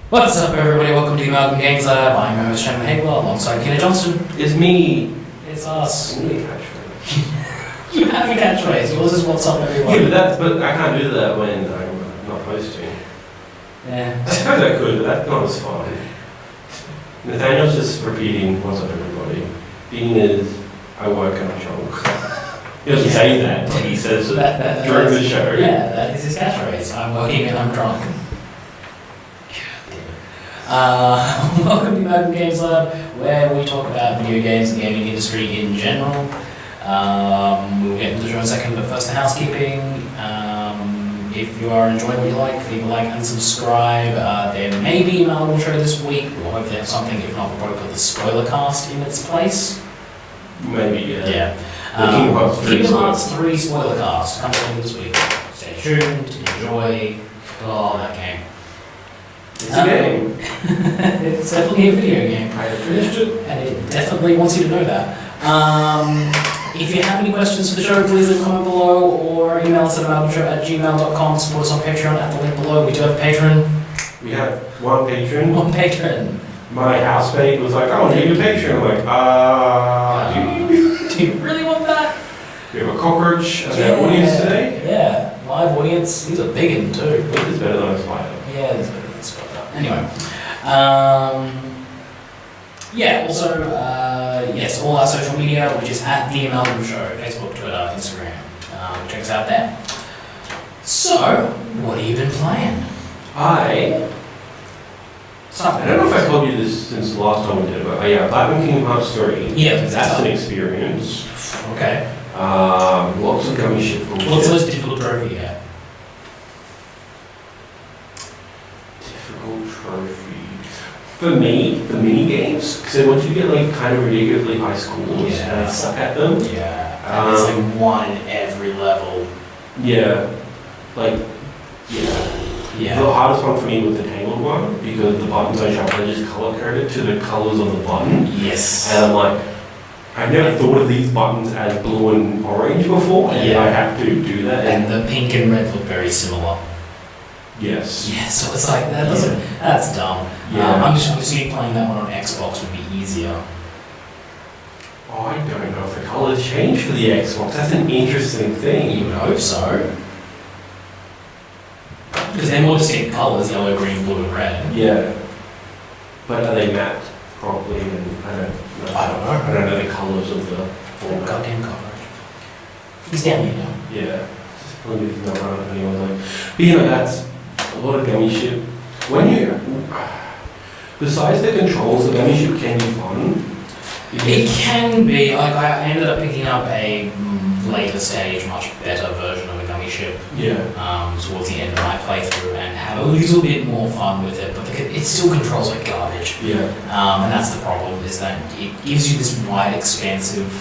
What's up, everybody? Welcome to the Amalgam Games Lab. I'm your host, Shannon and Keena, alongside Keena Johnson. It's me. It's us. I need a catchphrase. You have a catchphrase. Yours is what's up, everyone. Yeah, but I can't do that when I'm not hosting. Yeah. I suppose I could, but that's not as fun. Nathaniel's just repeating what's up, everybody. Being is, I woke and I'm drunk. He doesn't say that, but he says it during the show. Yeah, that is his catchphrase. I'm working and I'm drunk. Welcome to the Amalgam Games Lab, where we talk about video games and the gaming industry in general. We'll get into the show in a second, but first the housekeeping. If you are enjoying what you like, leave a like and subscribe. There may be an Amalgam show this week. We'll hopefully have something. If not, we'll probably put the spoiler cast in its place. Maybe, yeah. Yeah. Kingdom Hearts 3 spoiler cast coming this week. Stay tuned, enjoy. Oh, that game. It's a game. It's definitely a video game. I finished it. And it definitely wants you to know that. If you have any questions for the show, please leave a comment below or email us at amalgamshow@gmail.com. Support us on Patreon at the link below. We do have a patron. We have one patron. One patron. My housemate was like, I need a patron. I'm like, do you really want that? We have a cockroach as our audience today. Yeah, live audience. These are big in too. But it's better than a spider. Yeah, it's better than a spider. Anyway. Yeah, also, yes, all our social media, which is at The Amalgam Show, Facebook, Twitter, Instagram. Check us out there. So, what have you been playing? I don't know if I told you this since the last time we did it, but yeah, Platinum Kingdom Hearts 3. Yeah, that's an experience. Okay. Lots of gummy shit bullshit. What's the most difficult trophy you have? Difficult trophy. For me, the mini games, because once you get like kind of ridiculously high scores and I suck at them. Yeah. And there's like one in every level. Yeah. Like, yeah. Yeah. The hardest one for me was the Tangled one, because the buttons I sharp, they just color coded to the colors on the button. Yes. And I'm like, I've never thought of these buttons as blue and orange before, and I have to do that. And the pink and red look very similar. Yes. Yeah, so it's like, that doesn't, that's dumb. Yeah. I'm just assuming playing that one on Xbox would be easier. Oh, I don't know if the colors change for the Xbox. That's an interesting thing. You would hope so. Because they're more distinct colours, yellow, green, blue, and red. Yeah. But are they mapped properly? And I don't know. I don't know the colours of the format. Goddamn coverage. He's down here now. Yeah. Just believe it's not running anyone's like. But you know, that's a lot of gummy shit. When you, besides the controls, the gummy shit can be fun. It can be. Like, I ended up picking up a later stage, much better version of a gummy ship. Yeah. Towards the end of my playthrough, and have a little bit more fun with it, but it still controls like garbage. Yeah. And that's the problem, is that it gives you this wide, expansive,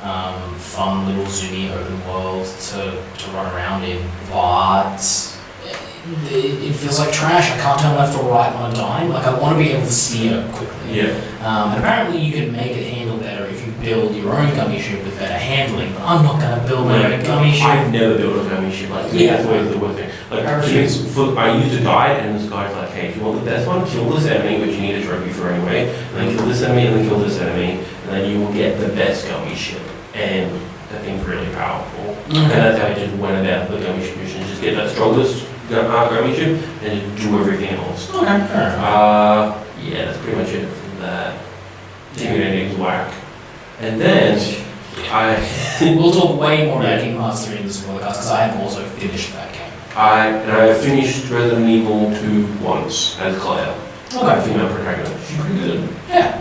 fun little zoomy open world to run around in, but it feels like trash. I can't turn left or right on a dime. Like, I want to be able to steer quickly. Yeah. And apparently you can make it handle better if you build your own gummy ship with better handling, but I'm not going to build my own gummy ship. I've never built a gummy ship like this. That's always the worst thing. Like, I used a guide, and this guy's like, hey, if you want the best one, kill this enemy, which you need a trophy for anyway, and then kill this enemy, and then kill this enemy, and then you will get the best gummy ship. And that thing's really powerful. Okay. And that's how I just went about the gummy ship mission, just get that strongest gummy ship, and just do everything else. Okay, fair enough. Yeah, that's pretty much it for that. Team ending's whack. And then, We'll talk way more about Kingdom Hearts 3 in this podcast, because I have also finished that game. I finished Resident Evil 2 once as Claire. Okay. Female protagonist. She's pretty good. Yeah.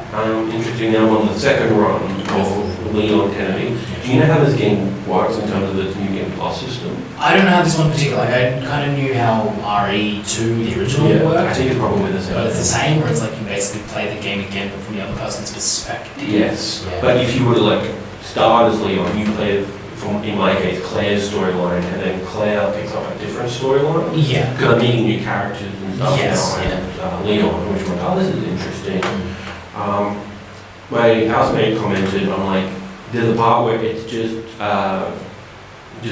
Interesting, now I'm on the second run of Leon Kennedy. Do you know how this game works in terms of the New Game Plus system? I don't know how this one particularly, I kind of knew how RE2, the original, I worked. think it's probably the same. But it's the same, where it's like you basically play the game again, but from the other person's perspective. Yes. Yeah. But if you were to like start as Leon, you play, from in my case, Claire's storyline, and then Claire picks up a different storyline. Yeah. Because I'm meeting new characters and stuff Yes, now, yeah. and Leon, which went, oh, this is interesting. My housemate commented on like, there's a part where it's just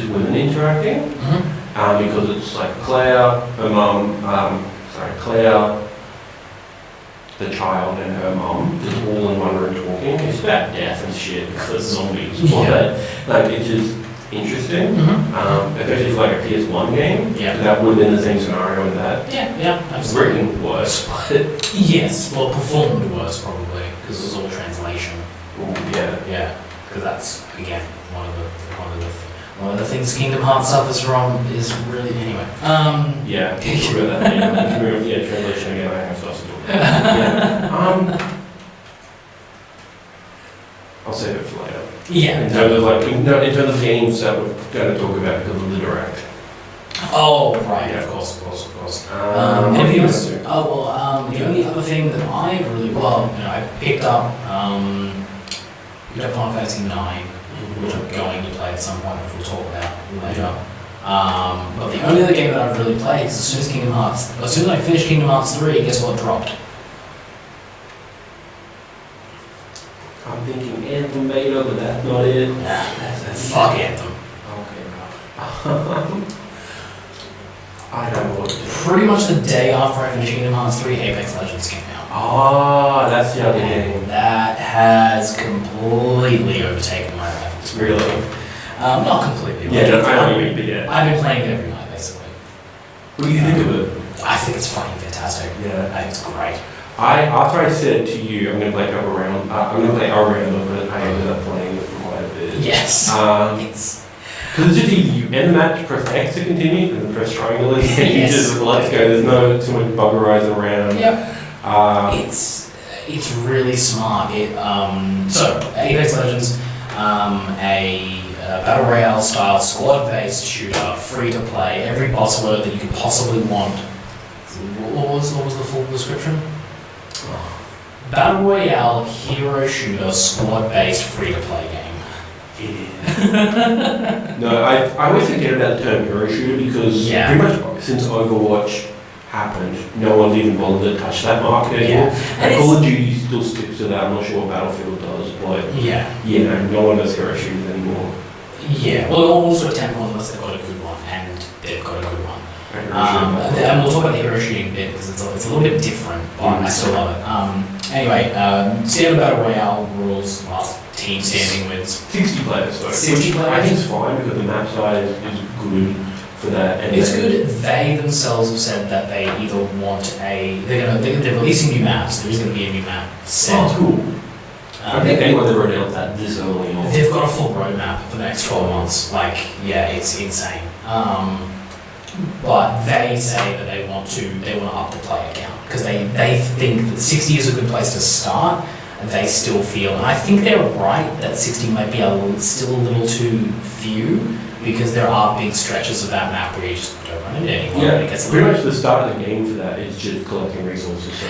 women interacting, Mm-hmm. because it's like Claire, her mum, Claire, the child and her mum just all in one room talking. It's about death and shit because zombies. But like it's just interesting. Especially for like a PS1 game. Yeah. That would have been the same scenario in that. Yeah, It's absolutely. written worse, but Yes, well, performed worse probably, because it was all translation. yeah. Yeah, because that's, again, one of the things Kingdom Hearts suffers from is really, anyway. Yeah, talk about that. Yeah, translation again. I have stuff to talk about. Yeah. I'll save it for later. Yeah. In terms of like, in terms of games that we're going to talk about because of the direct. Oh, right, Yeah. of course. Anything else? The only other thing that I really, I picked up Final Fantasy 9, which I'm going to play at some point, which we'll talk about later. But the only other game that I've really played is as soon as I finished Kingdom Hearts 3, guess what dropped? I'm thinking Anthem Beta, but that's not it. Fuck Anthem. Okay. I don't know what to do. Pretty much the day after I finished Kingdom Hearts 3, Apex Legends came out. Ah, that's the other game. That has completely overtaken my life. Really? Not completely. Yeah, I know what you mean, but yeah. I've been playing it every night, basically. What do you think of it? I think it's fucking fantastic. Yeah. I think it's great. After I said to you, I'm going to play a round of it, I ended up playing it for quite a bit. Yes. Because it's just easy. You end the match, press X to continue, and then press triangle again. Yes. You just let's go. There's no too much buggerizing around. Yep. It's really smart. So Apex Legends, a battle royale style squad-based shooter, free to play. Every boss word that you could possibly want. What was the full description? Battle royale hero shooter squad-based free to play game. No, I always forget about the term hero shooter because pretty much since Overwatch happened, no one's even bothered to touch that market anymore. And Call of Duty still sticks to that. I'm not sure what Battlefield does, but no one does hero shooters anymore. Yeah, well, also Temple unless they've got a good one, and they've got a good one. And we'll talk about the hero shooting bit because it's a little bit different, but I still love it. Anyway, standard battle royale rules. Team standing wins. 60 players, though. 60 players. I think it's fine because the map size is good for that. And it's good. They themselves have said that they either want they're releasing new maps. There is going to be a new map set. Oh, cool. I think anyone's ever announced that this early on. They've got a full roadmap for the next 12 months. It's insane. But they say that they want to up the player count because they think that 60 is a good place to start. And they still feel, and I think they're right that 60 might be still a little too few because there are big stretches of that map where you just don't run into anyone. Yeah, pretty much the start of the game for that is just collecting resources. So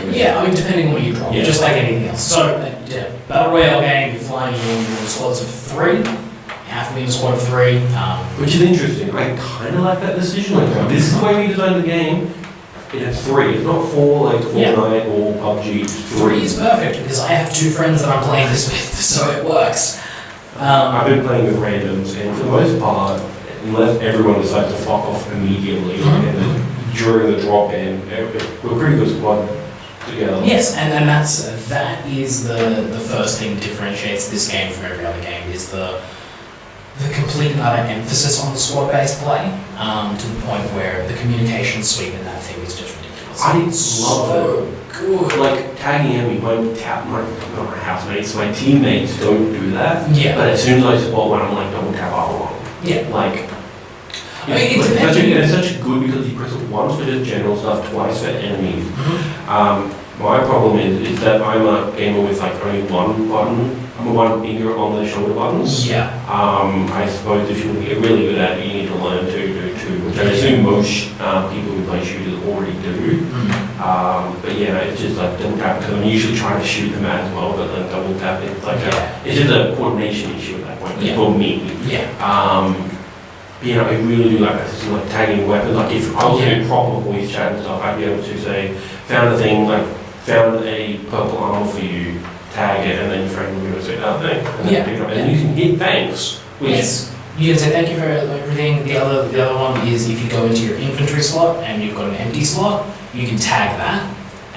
depending on what you drop, just like anything else. So, battle royale game, you're flying in squads of 3. You have to be in a squad of 3. Which is interesting. I kind of like that decision. This is the way we designed the game. It has 3. It's not 4 like Fortnite or PUBG. 3 is perfect because I have 2 friends that I'm playing this with, so it works. I've been playing with randoms, and for the most part, unless everyone decides to fuck off immediately, and then during the drop-in, we're pretty good squad together. Yes, and that is the first thing that differentiates this game from every other game is the complete and utter emphasis on the squad-based play, to the point where the communication suite in that thing is just ridiculous. I love it. Good. Like tagging in, my housemates, my teammates don't do that. Yeah. But as soon as I spot one, I'm like double tap R1. Yeah. It's such good because you press it once for just general stuff, twice for enemies. My problem is that I'm a gamer with only one button. I'm a one finger on the shoulder buttons. Yeah. I suppose if you want to get really good at it, you need to learn to do two, which I assume most people who play shooters already do. But it's just double tap because I'm usually trying to shoot them as well, but then double tap it's just a coordination issue at that point. It's for me. Yeah. I really do like that system, like tagging weapons. Like if I was doing proper voice chat and stuff, I'd be able to say, found a thing, found a purple armor for you, tag it, and then your friend will be able to say, oh, thanks. And then pick it up. And you can hit thanks. Yes. You can say thank you for everything. The other one is if you go into your inventory slot and you've got an empty slot, you can tag that,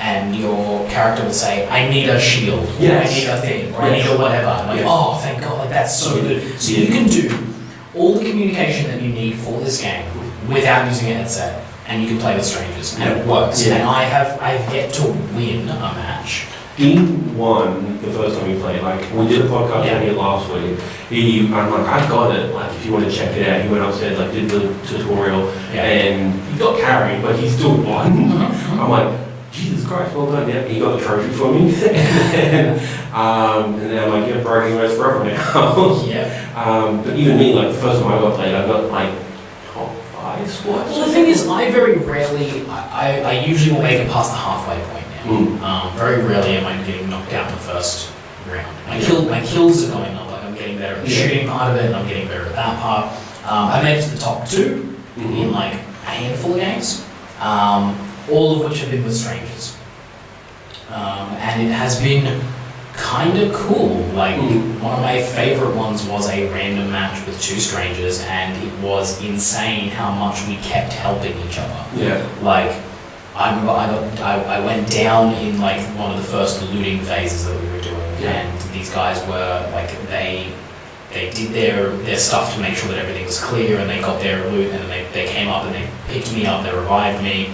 and your character will say, I need a shield, or I need a thing, or I need a whatever. I'm like, oh, thank God, like that's so good. So you can do all the communication that you need for this game without using a headset, and you can play with strangers, and it works. And I've yet to win a match. Dean won the first time we played. Like, we did a podcast down here last week. I'm like, I got it. Like, if you want to check it out, he went upstairs, like, did the tutorial, and he got carried, but he still won. I'm like, Jesus Christ, well done. Yeah, he got the trophy for me. and then I'm like, yeah, bragging rights forever now. But even me, like, the first time I got played, I got like top 5 spots. Well, the thing is, I very rarely, I usually will make it past the halfway point. Very rarely am I getting knocked out in the first round. My kills are going up, like I'm getting better at the shooting part of it, and I'm getting better at that part. I made it to the top 2 in like a handful of games, all of which have been with strangers. And it has been kind of cool. Like, one of my favorite ones was a random match with 2 strangers, and it was insane how much we kept helping each other. Like, I went down in like one of the first looting phases that we were doing, and these guys were like, they did their stuff to make sure that everything was clear, and they got their loot, and then they came up and they picked me up, they revived me,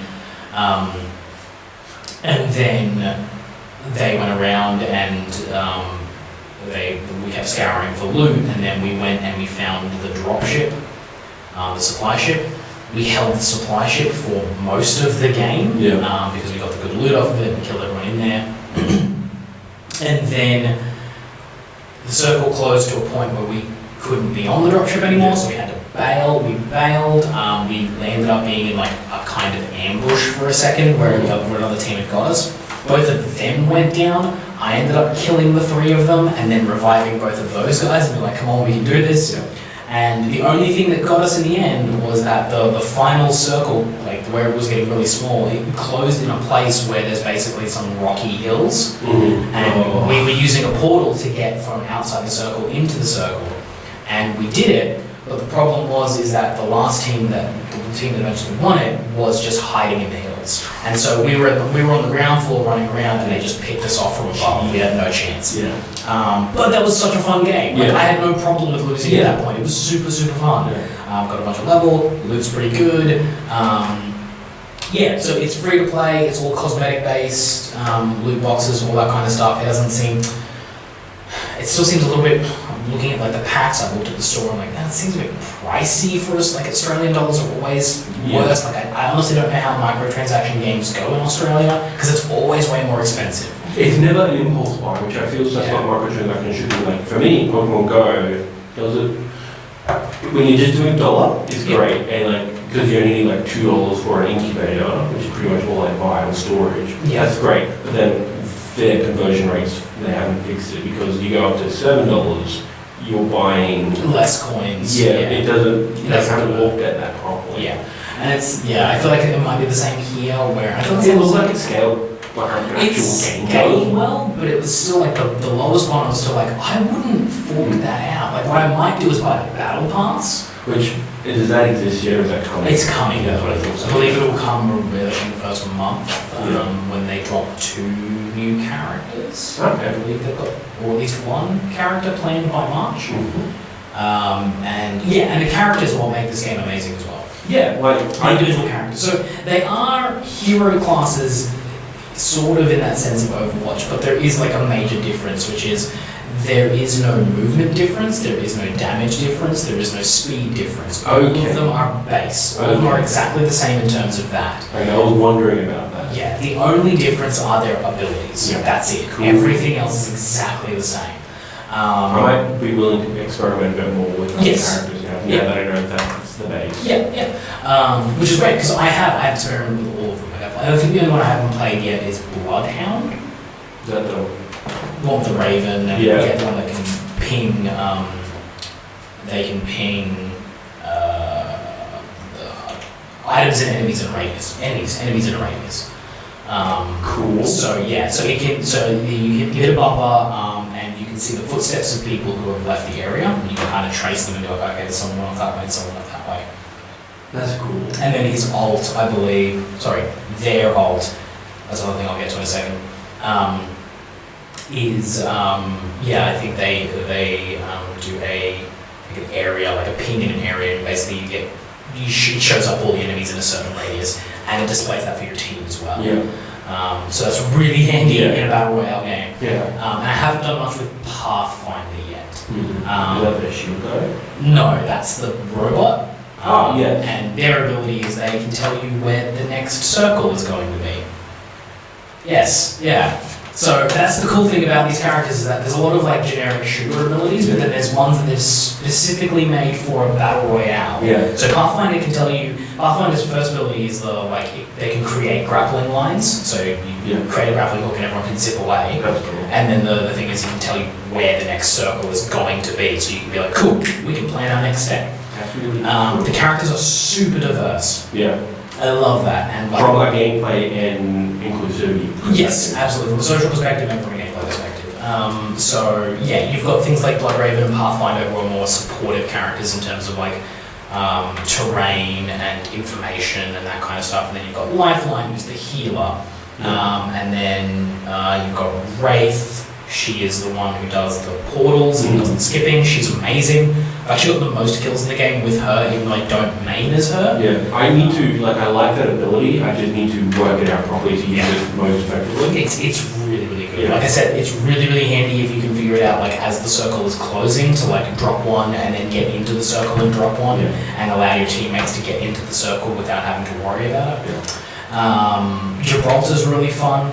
and then they went around and we kept scouring for loot, and then we went and we found the drop ship, the supply ship. We held the supply ship for most of the game because we got the good loot off of it and killed everyone in there. And then the circle closed to a point where we couldn't be on the dropship anymore, so we had to bail. We bailed. We ended up being in like a kind of ambush for a second where another team had got us. Both of them went down. I ended up killing the 3 of them and then reviving both of those guys and be like, come on, we can do this. And the only thing that got us in the end was that the final circle, like where it was getting really small, it closed in a place where there's basically some rocky hills. And we were using a portal to get from outside the circle into the circle. And we did it, but the problem is that the team that eventually won it was just hiding in the hills. And so we were on the ground floor running around, and they just picked us off from above. We had no chance. But that was such a fun game. Like, I had no problem with losing at that point. It was super, super fun. Got a bunch of level, loot's pretty good. So it's free to play, it's all cosmetic based, loot boxes, all that kind of stuff. It still seems a little bit, looking at like the packs, I looked at the store and like, that seems a bit pricey for us. Like, Australian dollars are always worse. Like, I honestly don't know how microtransaction games go in Australia, because it's always way more expensive. It's never an impulse buy, which I feel that's what microtransaction should be. Like, for me, Pokemon Go, when you're just doing dollar, it's great, and like, because you only need like $2 for an incubator, which is pretty much all I buy on storage. That's great, but then their conversion rates, they haven't fixed it, because you go up to $7, you're buying less coins. It doesn't. They haven't looked at that properly. And I feel like it might be the same here, where I feel it was like it scaled like an actual game. Scaled well, but it was still like the lowest one was still like, I wouldn't fork that out. Like, what I might do is buy the battle pass. Which does that exist yet, or is that coming? It's coming. That's what I thought. I believe it will come in the first month when they drop 2 new characters. I believe they've got, or at least 1 character planned by March. And the characters will make this game amazing as well. Individual characters. So they are hero classes, sort of in that sense of Overwatch, but there is like a major difference, which is there is no movement difference, there is no damage difference, there is no speed difference. All of them are base. All of them are exactly the same in terms of that. I was wondering about that. The only difference are their abilities. That's it. Cool. Everything else is exactly the same. I might be willing to experiment a bit more with other characters now. That I know that's the base. Which is great, because I have experimented with all of them. I think the only one I haven't played yet is Bloodhound. Is that the one with the Raven, and the one that can ping. They can ping items and enemies in a radius. Enemies in a radius. Cool. So it can. So you hit a bumper, and you can see the footsteps of people who have left the area, and you can kind of trace them and go, okay, there's someone off that way, someone off that way. That's cool. And then his ult, I believe, their ult that's another thing I'll get to in a second. I think they do like an area, like a ping in an area, and basically it shows up all the enemies in a certain radius, and it displays that for your team as well. So that's really handy in a battle royale game. And I haven't done much with Pathfinder yet. Is that the shield guy? No, that's the robot. Yes. And their ability is they can tell you where the next circle is going to be. Yes, yeah. So that's the cool thing about these characters, is that there's a lot of like generic shooter abilities, but then there's ones that they've specifically made for a battle royale. So Pathfinder can tell you, Pathfinder's first ability is they can create grappling lines. So you create a grappling hook and everyone can zip away. That's cool. And then the thing is, you can tell you where the next circle is going to be, so you can be like, cool, we can plan our next step. That's really cool. The characters are super diverse. I love that. And from a gameplay and inclusivity perspective. Yes, absolutely. From a social perspective and from a gameplay perspective. You've got things like Bloodraven and Pathfinder who are more supportive characters in terms of like terrain and information and that kind of stuff. And then you've got Lifeline, who's the healer. And then you've got Wraith. She is the one who does the portals and does the skipping. She's amazing. I've actually got the most kills in the game with her, even though I don't main as her. I need to, I like that ability, I just need to work it out properly to use it most effectively. It's really, really good. Like I said, it's really, really handy if you can figure it out, as the circle is closing, to drop one and then get into the circle and drop one, and allow your teammates to get into the circle without having to worry about it. Gibraltar's really fun.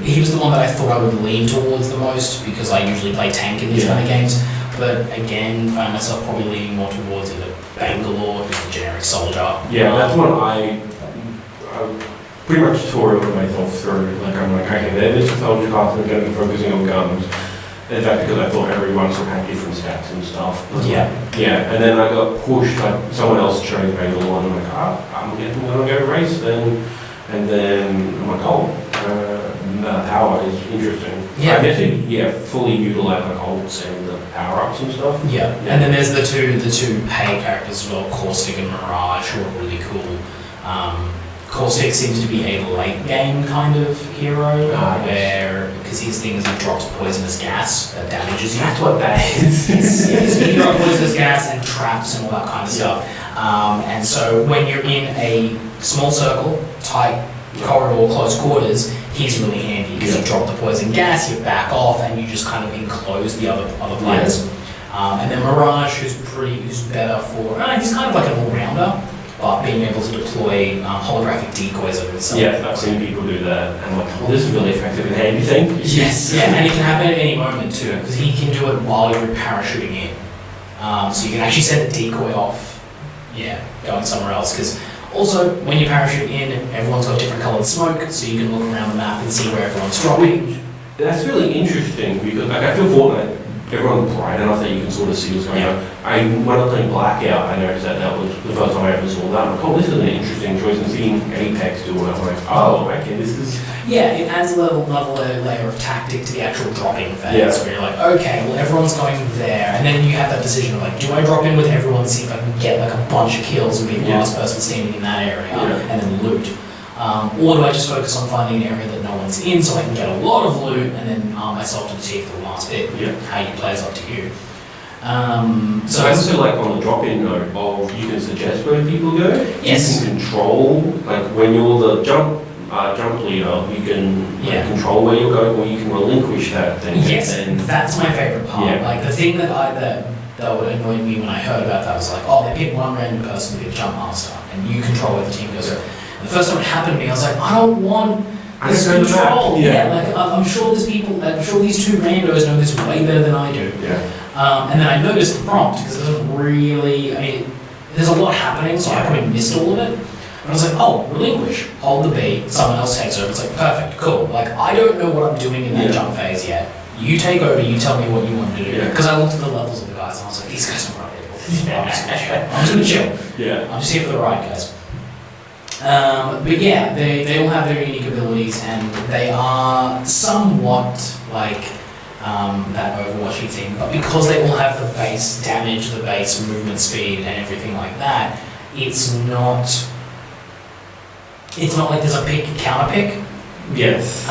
He was the one that I thought I would lean towards the most, because I usually play tank in these kind of games. But again, found myself probably leaning more towards either Bangalore, who's the generic soldier. That's one I pretty much tutorialed myself through. I'm like, okay, this is soldier class, I'm going to be focusing on guns. In fact, because I thought everyone sort of had different stats and stuff. And then I got pushed, someone else chose Bangalore, and I'm like, I'm going to go race then. And then I'm like, power is interesting. I guess you fully utilize ults and the power-ups and stuff. And then there's the two paid characters as well, Caustic and Mirage, who are really cool. Caustic seems to be a late game kind of hero, because his thing is he drops poisonous gas that damages you. That's what that is. He drops poisonous gas and traps and all that kind of stuff. And so when you're in a small circle, tight corridor, close quarters, he's really handy, because you drop the poison gas, you back off, and you just kind of enclose the other players. And then Mirage, who's better for, he's kind of like an all-rounder, but being able to deploy holographic decoys over himself. I've seen people do that, and I'm like, this is really effective and handy thing. And it can happen at any moment too, because he can do it while you're parachuting in. So you can actually send the decoy off, going somewhere else, because also, when you parachute in, everyone's got different coloured smoke, so you can look around the map and see where everyone's dropping. That's really interesting, because I feel Fortnite, everyone's bright enough that you can sort of see what's going on. When I was playing Blackout, I noticed that was the first time I ever saw that. I'm like, this is an interesting choice, and seeing Apex do it, I'm like, okay, this is... it adds a layer of tactic to the actual dropping phase, where you're like, okay, well, everyone's going there, and then you have that decision of do I drop in with everyone and see if I can get a bunch of kills and be the last person standing in that area, and then loot? Or do I just focus on finding an area that no one's in, so I can get a lot of loot and then arm myself to the teeth for the last bit? How you play is up to you. So I also on the drop-in note of you can suggest where people go. You can control when you're the jump leader, you can control where you're going, or you can relinquish that thing. That's my favorite part. The thing that would annoy me when I heard about that was they pick one random person to be a jump master, and you control where the team goes. The first time it happened to me, I was like, I don't want this control. I'm sure there's people. I'm sure these two randos know this way better than I do. And then I noticed the prompt, because it doesn't really. There's a lot happening, so I probably missed all of it. And I was like, relinquish, hold the B, someone else takes over. It's perfect, cool. I don't know what I'm doing in that jump phase yet. You take over, you tell me what you want to do. Because I looked at the levels of the guys and I was like, these guys are right. I'm just gonna chill. I'm just here for the ride, guys. But they all have their unique abilities, and they are somewhat that Overwatchy thing, but because they all have the base damage, the base movement speed, and everything like that, it's not it's not like there's a pick counter pick. Yes.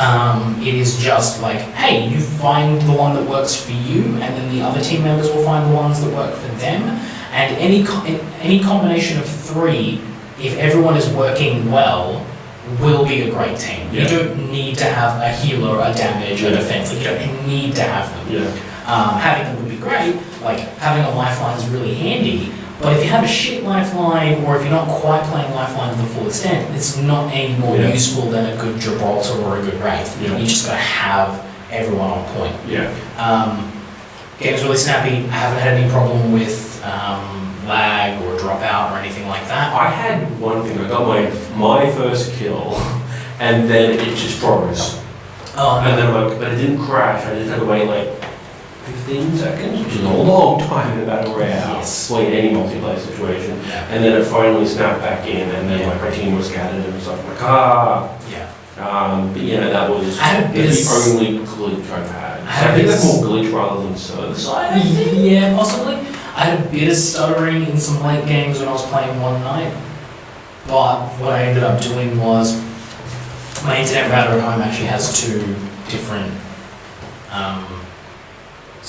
It is just like, hey, you find the one that works for you, and then the other team members will find the ones that work for them. And any combination of three, if everyone is working well, will be a great team. Yeah. You don't need to have a healer, a damage, a defense. Like, you don't need to have them. Yeah. Having them would be great. Like, having a lifeline is really handy. But if you have a shit lifeline, or if you're not quite playing lifeline to the full extent, it's not any more useful than a good Gibraltar or a good Wraith. Yeah. You just gotta have everyone on point. Yeah. Game's really snappy. I haven't had any problem with lag or dropout or anything like that. I had one thing. I got my first kill, and then it just froze. Oh, And then I'm like, but it didn't crash. I just had to wait like 15 seconds, which is a long time in a battle royale. Yes. Well, in any multiplayer situation. Yeah. And then it finally snapped back in, and then like my team was scattered and stuff. I'm like, Yeah. But yeah, that was I had a bit the of only glitch I've had. I had a I think bit that's of more glitch rather than suicide. I think. Yeah, possibly. I had a bit of stuttering in some late games when I was playing one night, but what I ended up doing was my internet router at home actually has two different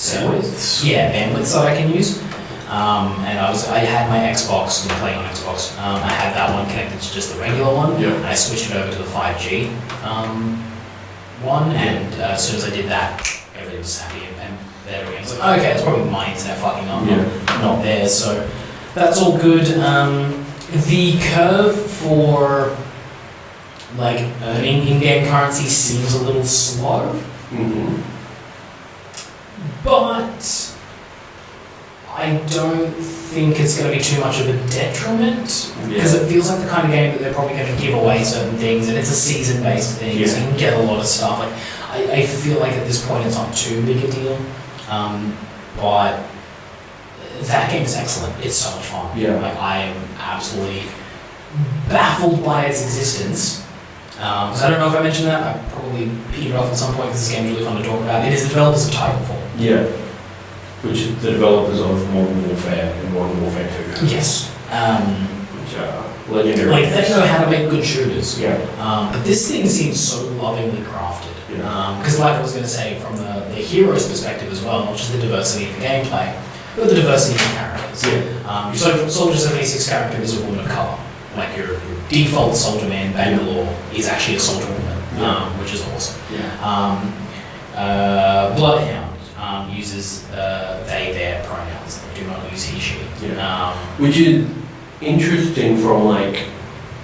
Bandwidths? Yeah, bandwidths that I can use. And I had my Xbox, and playing on Xbox. I had that one connected to just the regular one. Yeah. And I switched it over to the 5G one, and as soon as I did that, everything was happy and there again. I was like, okay, it's probably my internet fucking up, not theirs. So that's all good. The curve for like earning in-game currency seems a little slow, but I don't think it's going to be too much of a detriment, because it feels like the kind of game that they're probably going to give away certain things, and it's a season-based thing, so you can get a lot of stuff. Like I feel like at this point it's not too big a deal, but that game is excellent. It's so much fun. Like I am absolutely baffled by its existence. Because I don't know if I mentioned that. I probably petered off at some point because this game's really fun to talk about. It is the developers of Titanfall. Yeah. Which is the developers of Modern Warfare and Modern Warfare 2. Yes. Which are legendary. Like, they know how to make good shooters. Yeah. But this thing seems so lovingly crafted. Yeah. Because like I was going to say, from the hero's perspective as well, not just the diversity of the gameplay, but the diversity of the characters. Yeah. Your Soldier 76 character is a woman of colour. Like your default soldier man, Bangalore, is actually a soldier woman, which is awesome. Yeah. Bloodhound uses they, their pronouns. They do not use he, she. Yeah. Which is interesting from like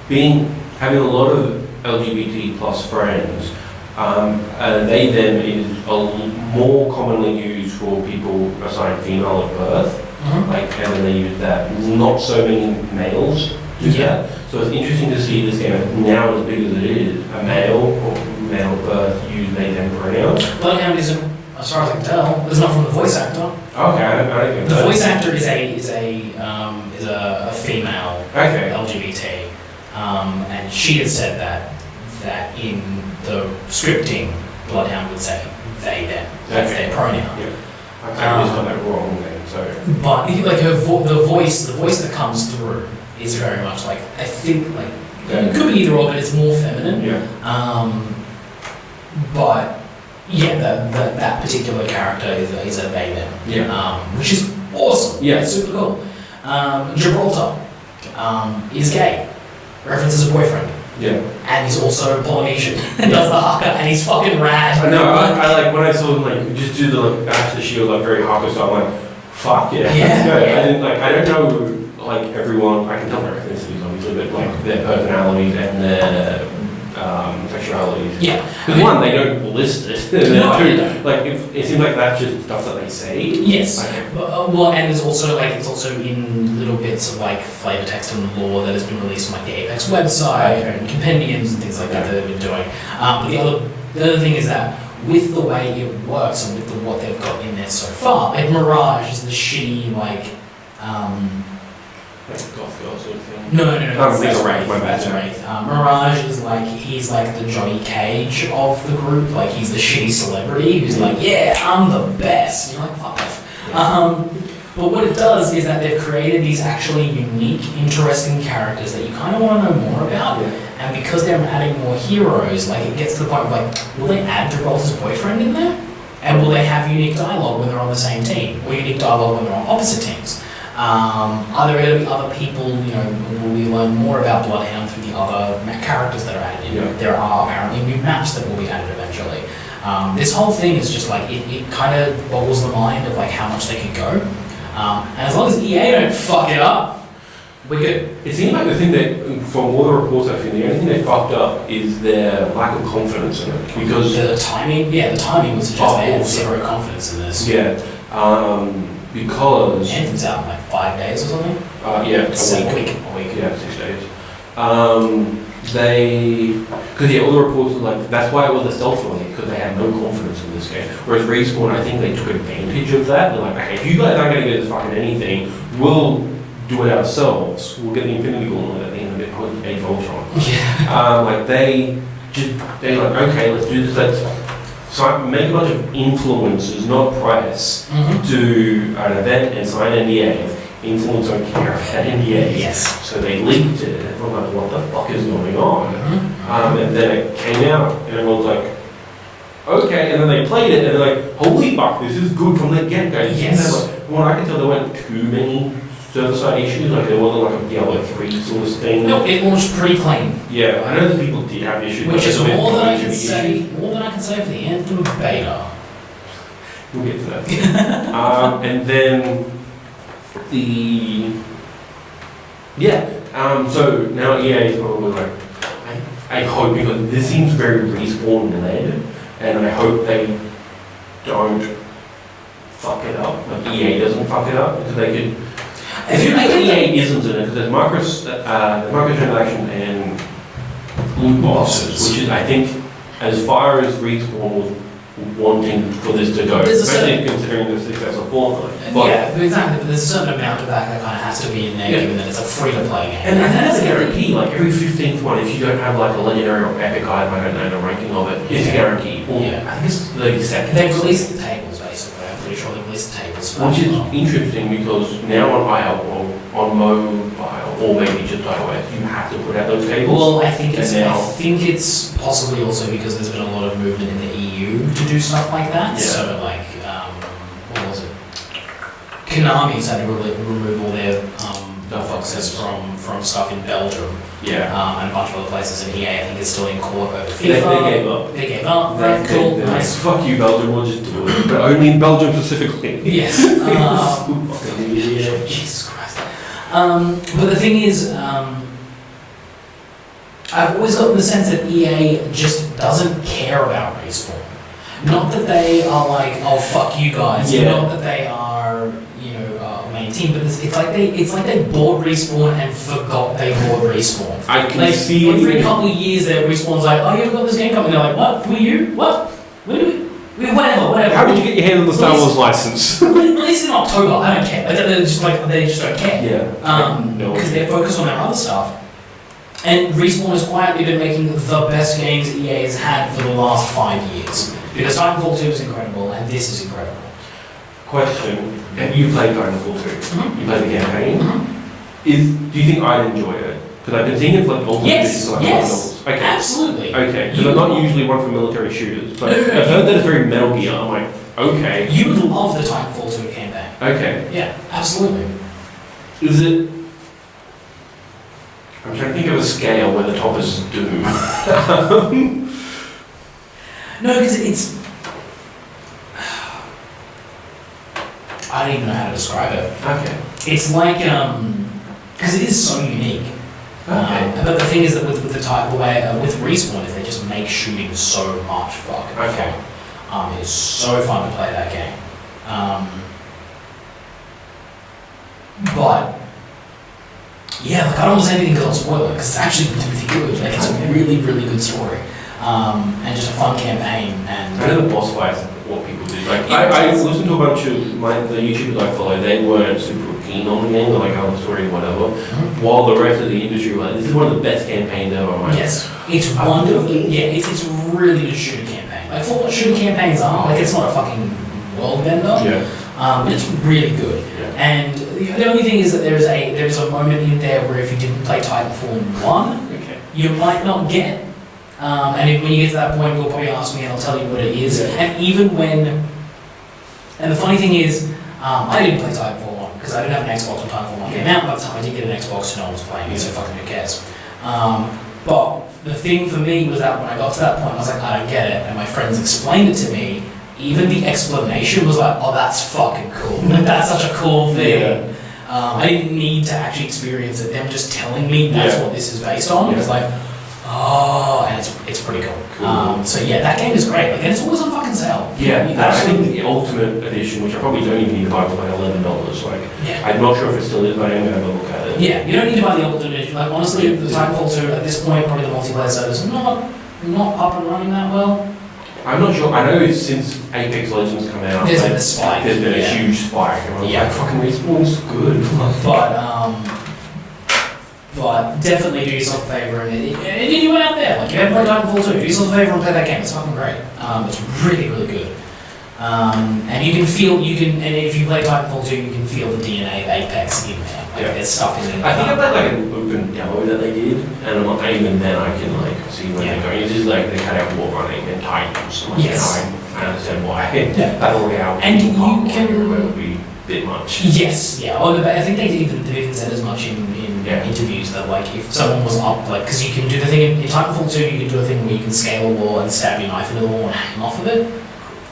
having a lot of LGBT plus friends. They, them is more commonly used for people assigned female at birth. Like, and then they use that. Not so many males do that. So it's interesting to see this game now, as big as it is, a male or male at birth use they, them pronouns. Bloodhound isn't, as far as I can tell, it's not from the voice actor. Okay, I don't think the voice actor is a female LGBT, and she had said that in the scripting, Bloodhound would say they, them. That's their pronoun. Yeah. I just got that wrong then. So. But like the voice that comes through is very much like, I think like it could be either or, but it's more feminine. But yeah, that particular character is a they them. Which is awesome. It's super cool. Gibraltar is gay. References a boyfriend. And he's also Polynesian. And does the haka, and he's fucking rad. I know. I like when I saw him like just do the like bash the shield like very haka style. I'm like, fuck yeah. I didn't like. I don't know like everyone. I can tell their ethnicities obviously, but like their personalities and their sexualities. Because one, they don't list it. Two, like it seems like that's just stuff that they say. Yes. Well, and there's also like it's also in little bits of like flavor text and lore that has been released on like the Apex website and compendiums and things like that they've been doing. But the other thing is that with the way it works and with what they've got in there so far, like Mirage is the shitty like. Like goth girl sort of thing. No, that's Wraith. That's Wraith. Mirage is like, he's like the Johnny Cage of the group. Like he's the shitty celebrity who's like, yeah, I'm the best. And you're like, fuck off. But what it does is that they've created these actually unique, interesting characters that you kind of want to know more about. Yeah. And because they're adding more heroes, like it gets to the point of like, will they add Gibraltar's boyfriend in there? And will they have unique dialogue when they're on the same team? Or unique dialogue when they're on opposite teams? Are there going to be other people, will we learn more about Bloodhound through the other characters that are added in? Yeah. There are apparently new maps that will be added eventually. This whole thing is just like, it kind of boggles the mind of like how much they could go. And as long as EA don't fuck it up, we're good. It seems like the thing that, from all the reports I've seen, the only thing they fucked up is their lack of confidence in it. Because the timing would suggest they had zero confidence in this. Yeah, because... Anthem's out in like 5 days or something? Yeah, A week. Yeah, 6 days. Because all the reports were like, that's why it was a stealth release, because they had no confidence in this game. Whereas Respawn, I think they took advantage of that. They're like, okay, if you guys aren't going to get this fucking anything, we'll do it ourselves. We'll get the Infinity Gauntlet at the end of it, probably Age of Ultron. Yeah. They're like, okay, let's do this. Let's make a bunch of influencers, not press, to an event and sign NDAs. Influence don't care about NDAs. Yes. So they leaked it, and everyone was like, what the fuck is going on? And then it came out, and everyone was like, okay, and then they played it, and they're like, holy fuck, this is good from the get-go. Yes. From what I can tell, there weren't too many server-side issues, like there wasn't like a Diablo 3 sort of thing. No, it launched pretty clean. Yeah, I know that people did have issues. Which is more than I can issues. say for the Anthem beta. We'll get to that. And then so now EA is probably like, I hope, because this seems very Respawn-led, and I hope they don't fuck it up, like EA doesn't fuck it up, because they could... If you think EA isn't in it, because there's microtransaction and loot boxes, which is, I think, as far as Respawn was wanting for this to go, especially considering the success of Fortnite. Yeah, exactly, but there's a certain amount of that kind of has to be in there, given that it's a free-to-play game. And that's a guarantee, like every 15th one, if you don't have like a legendary or epic item, I don't know the ranking of it, it's guaranteed. Well, I think it's 30 seconds. They've released the tables, basically. I'm pretty sure they've released the tables for which is interesting, because now on iOS, or on mobile, or maybe just iOS, you have to put out those tables. Well, I think it's possibly also because there's been a lot of movement in the EU to do stuff like that. Yeah. So like, what was it? Konami's had to remove all their boxes from stuff in Belgium. Yeah. And a bunch of other places in EA. I think it's still in court over FIFA. They gave up. They gave up. Right, cool. Nice. Fuck you, Belgium. We'll just do it, but only in Belgium specifically. Yes. Jesus Christ. But the thing is, I've always gotten the sense that EA just doesn't care about Respawn. Not that they are like, oh fuck you guys. Yeah. Not that they are, a main team. But it's like they bought Respawn and forgot they bought Respawn. I can like, see every couple of years that Respawn's like, oh, you've got this game coming. They're like, what? Who are you? What? Whatever. How did you get your hand on the Star Wars license? Release in October. I don't care. They just don't care. Yeah. Because they're focused on their other stuff. And Respawn has quietly been making the best games EA has had for the last 5 years. Because Titanfall 2 is incredible, and this is incredible. Question: have you played Titanfall 2? Mm-hmm. You played the campaign. Mm-hmm. Do you think I'd enjoy it? Because I've been seeing it like Ultimate Yes. Okay. Absolutely. Okay. Because I'm not usually one for military shooters, but I've heard that it's very Metal Gear. I'm like, okay. You would love the Titanfall 2 campaign. Okay. Yeah, absolutely. Is it? I'm trying to think of a scale where the top is Doom. No, because it's... I don't even know how to describe it. Okay. It's like, because it is so unique. Okay. But the thing is that with Respawn is they just make shooting so much fucking fun. It's so fun to play that game. But yeah, like I don't want to say anything because I'll spoil it, because it's actually really good. Like it's a really, really good story. And just a fun campaign. And I know the boss fights, what people do. Like I listened to a bunch of the YouTubers I follow. They weren't super keen on the game. They're like, oh, the story, whatever. Mm-hmm. While the rest of the industry were like, this is one of the best campaigns ever. Like, yes, it's wonderful. Yeah, it's really good shooting campaign. Like for what shooting campaigns are, like it's not a fucking world bender. Yeah. but it's really good. And the only thing is that there's a moment in there where if you didn't play Titanfall 1, you might not get. When you get to that point, you'll probably ask me and I'll tell you what it is. And the funny thing is, I didn't play Titanfall 1 because I didn't have an Xbox when Titanfall 1 came out. By the time I did get an Xbox, no one was playing it, so fucking who cares. But the thing for me was that when I got to that point, I was like, I don't get it. And my friends explained it to me. Even the explanation was like, oh, that's fucking cool. That's such a cool thing. I didn't need to actually experience it. Them just telling me that's what this is based on. It was like, oh, and it's pretty cool. So yeah, that game is great. Like, and it's always on fucking sale. I think the Ultimate Edition, which I probably don't even need to buy, was like $11. Like, I'm not sure if it still is, but I am going to have a look at it. Yeah, you don't need to buy the Ultimate Edition. Like, honestly, the Titanfall 2 at this point, probably the multiplayer servers not up and running that well. I'm not sure. I know since Apex Legends come out, there's been a spike. There's been a huge spike. And I'm like, fucking Respawn's good. But definitely do yourself a favour and anyone out there, like, you haven't played Titanfall 2, do yourself a favour and play that game. It's fucking great. It's really, really good. And you can feel, and if you play Titanfall 2, you can feel the DNA of Apex in there. Like, there's stuff in there. I think I played like an open demo that they did, and I'm like, even then I can like see where they're going. It's just like they cut out war running and Titans. I'm like, I understand why. Battle Royale and you can would be a bit much. Yes, I think they even said as much in interviews that, like, if someone was up, like, because you can do the thing in Titanfall 2, you can do a thing where you can scale a wall and stab your knife into the wall and hang off of it,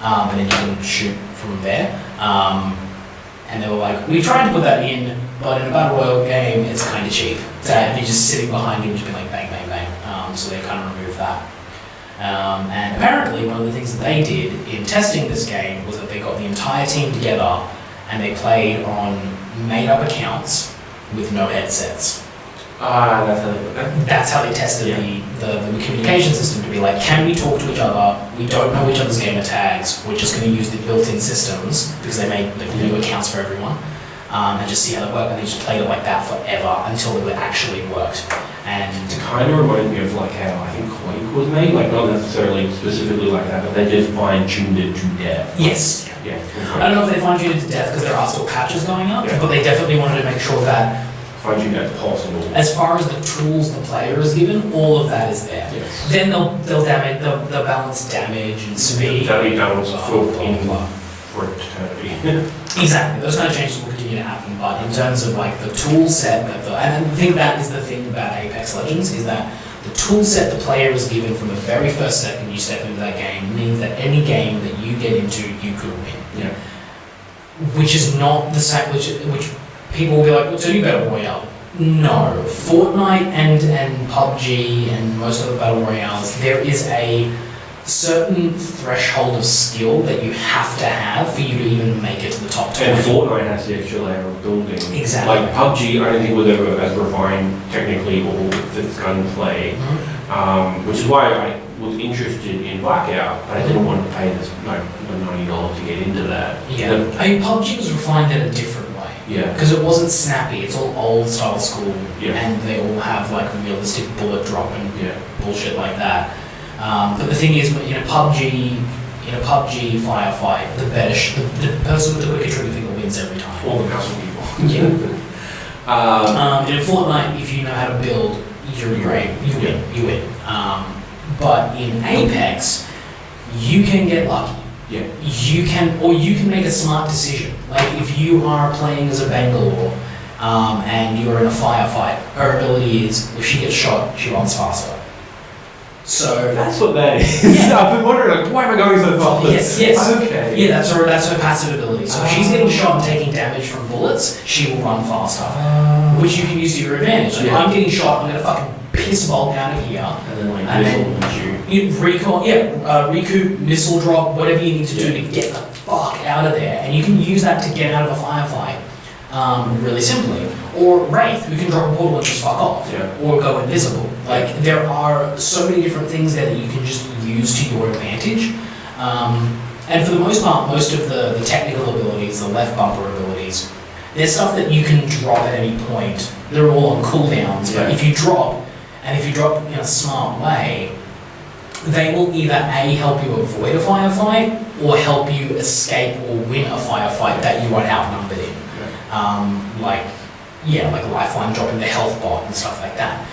and then you can shoot from there. And they were like, we tried to put that in, but in a battle royale game, it's kind of cheap. To have you just sitting behind you and just be like bang, bang, bang. So they kind of removed that. And apparently, one of the things that they did in testing this game was that they got the entire team together and they played on made-up accounts with no headsets. That's how they tested the communication system to be like, can we talk to each other? We don't know each other's gamer tags. We're just going to use the built-in systems because they made new accounts for everyone, and just see how they work. And they just played it like that forever until it actually worked. And it kind of reminded me of like how I think Quake was made, like not necessarily specifically like that, but they just fine-tuned it to death. Yes. Yeah. I don't know if they fine-tuned it to death because there are still patches going up, but they definitely wanted to make sure that fine-tuned as possible. As far as the tools the player is given, all of that is there. Yes. Then they'll balance damage and speed. That'll be balanced for eternity. Exactly, those kind of changes will continue to happen, but in terms of like the tool set, and I think that is the thing about Apex Legends, is that the tool set the player is given from the very first second you step into that game means that any game that you get into, you could win. Yeah. Which is not the same, which people will be like, what's a new Battle Royale? No. Fortnite and PUBG and most other Battle Royales, there is a certain threshold of skill that you have to have for you to even make it to the top 20. And Fortnite has the extra layer of building. Exactly. Like PUBG, I don't think was ever as refined technically or with its gunplay, which is why I was interested in Blackout, but I didn't want to pay this like $90 to get into that. Yeah. I mean, PUBG was refined in a different way. Yeah. Because it wasn't snappy, it's all old style school, yeah. And they all have like realistic bullet drop and bullshit like that. But the thing is, in a PUBG firefight, the person with the quicker trigger finger wins every time. All the powerful people. Yeah. In Fortnite, if you know how to build, you're great. You win. But in Apex, you can get lucky. Yeah. You can make a smart decision. Like if you are playing as a Bangalore, and you're in a firefight, her ability is if she gets shot, she runs faster. So that's what that is. Yeah. I've been wondering, like, why am I going so fast? Yes. Okay. Yeah, that's her passive ability. So if she's getting shot and taking damage from bullets, she will run faster, which you can use to your advantage. Like, I'm getting shot, I'm gonna fucking piss bolt out of here, and then like missile recoup, missile drop, whatever you need to do to get the fuck out of there, and you can use that to get out of a firefight. Really simply. Or Wraith, who can drop a portal and just fuck off. Yeah. Or go invisible. Like, there are so many different things there that you can just use to your advantage. And for the most part, most of the technical abilities, the left bumper abilities, there's stuff that you can drop at any point. They're all on cooldowns, but if you drop in a smart way, they will either A, help you avoid a firefight, or help you escape or win a firefight that you are outnumbered in. Like Lifeline dropping the health bot and stuff like that.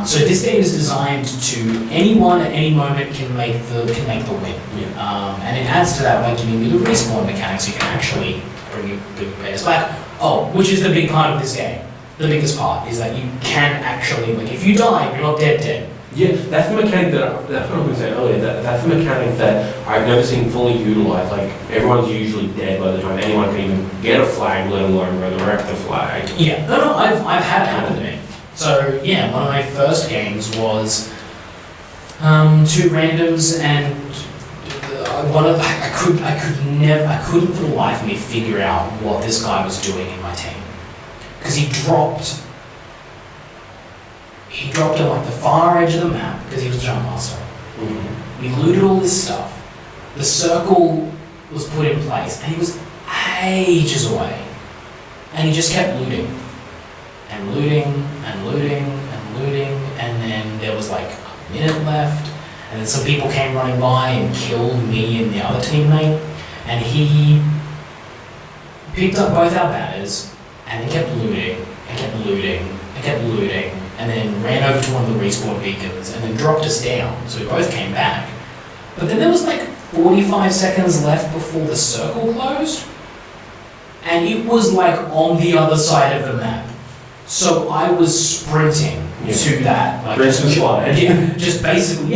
So this game is designed to anyone at any moment can make the win. And it adds to that by giving you the respawn mechanics. You can actually bring your players back. Oh, which is the big part of this game. The biggest part is that you can actually, like, if you die, you're not dead. Yeah, that's the mechanic that's what I was going to say earlier. That's the mechanic that I've never seen fully utilized. Like, everyone's usually dead by the time anyone can even get a flag, let alone resurrect the flag. Yeah, no, I've had it happen to me. So yeah, one of my first games was 2 randoms, and I couldn't for the life of me figure out what this guy was doing in my team, because he dropped at like the far edge of the map because he was a jump master. Mm-hmm. We looted all this stuff. The circle was put in place, and he was ages away, and he just kept looting. And looting, and looting, and looting, and then there was like a minute left, and then some people came running by and killed me and the other teammate, and he picked up both our banners, and he kept looting, and kept looting, and kept looting, and then ran over to one of the respawn beacons, and then dropped us down, so we both came back. But then there was like 45 seconds left before the circle closed, and it was like on the other side of the map. So I was sprinting to that, like just slide. Yeah, just basically,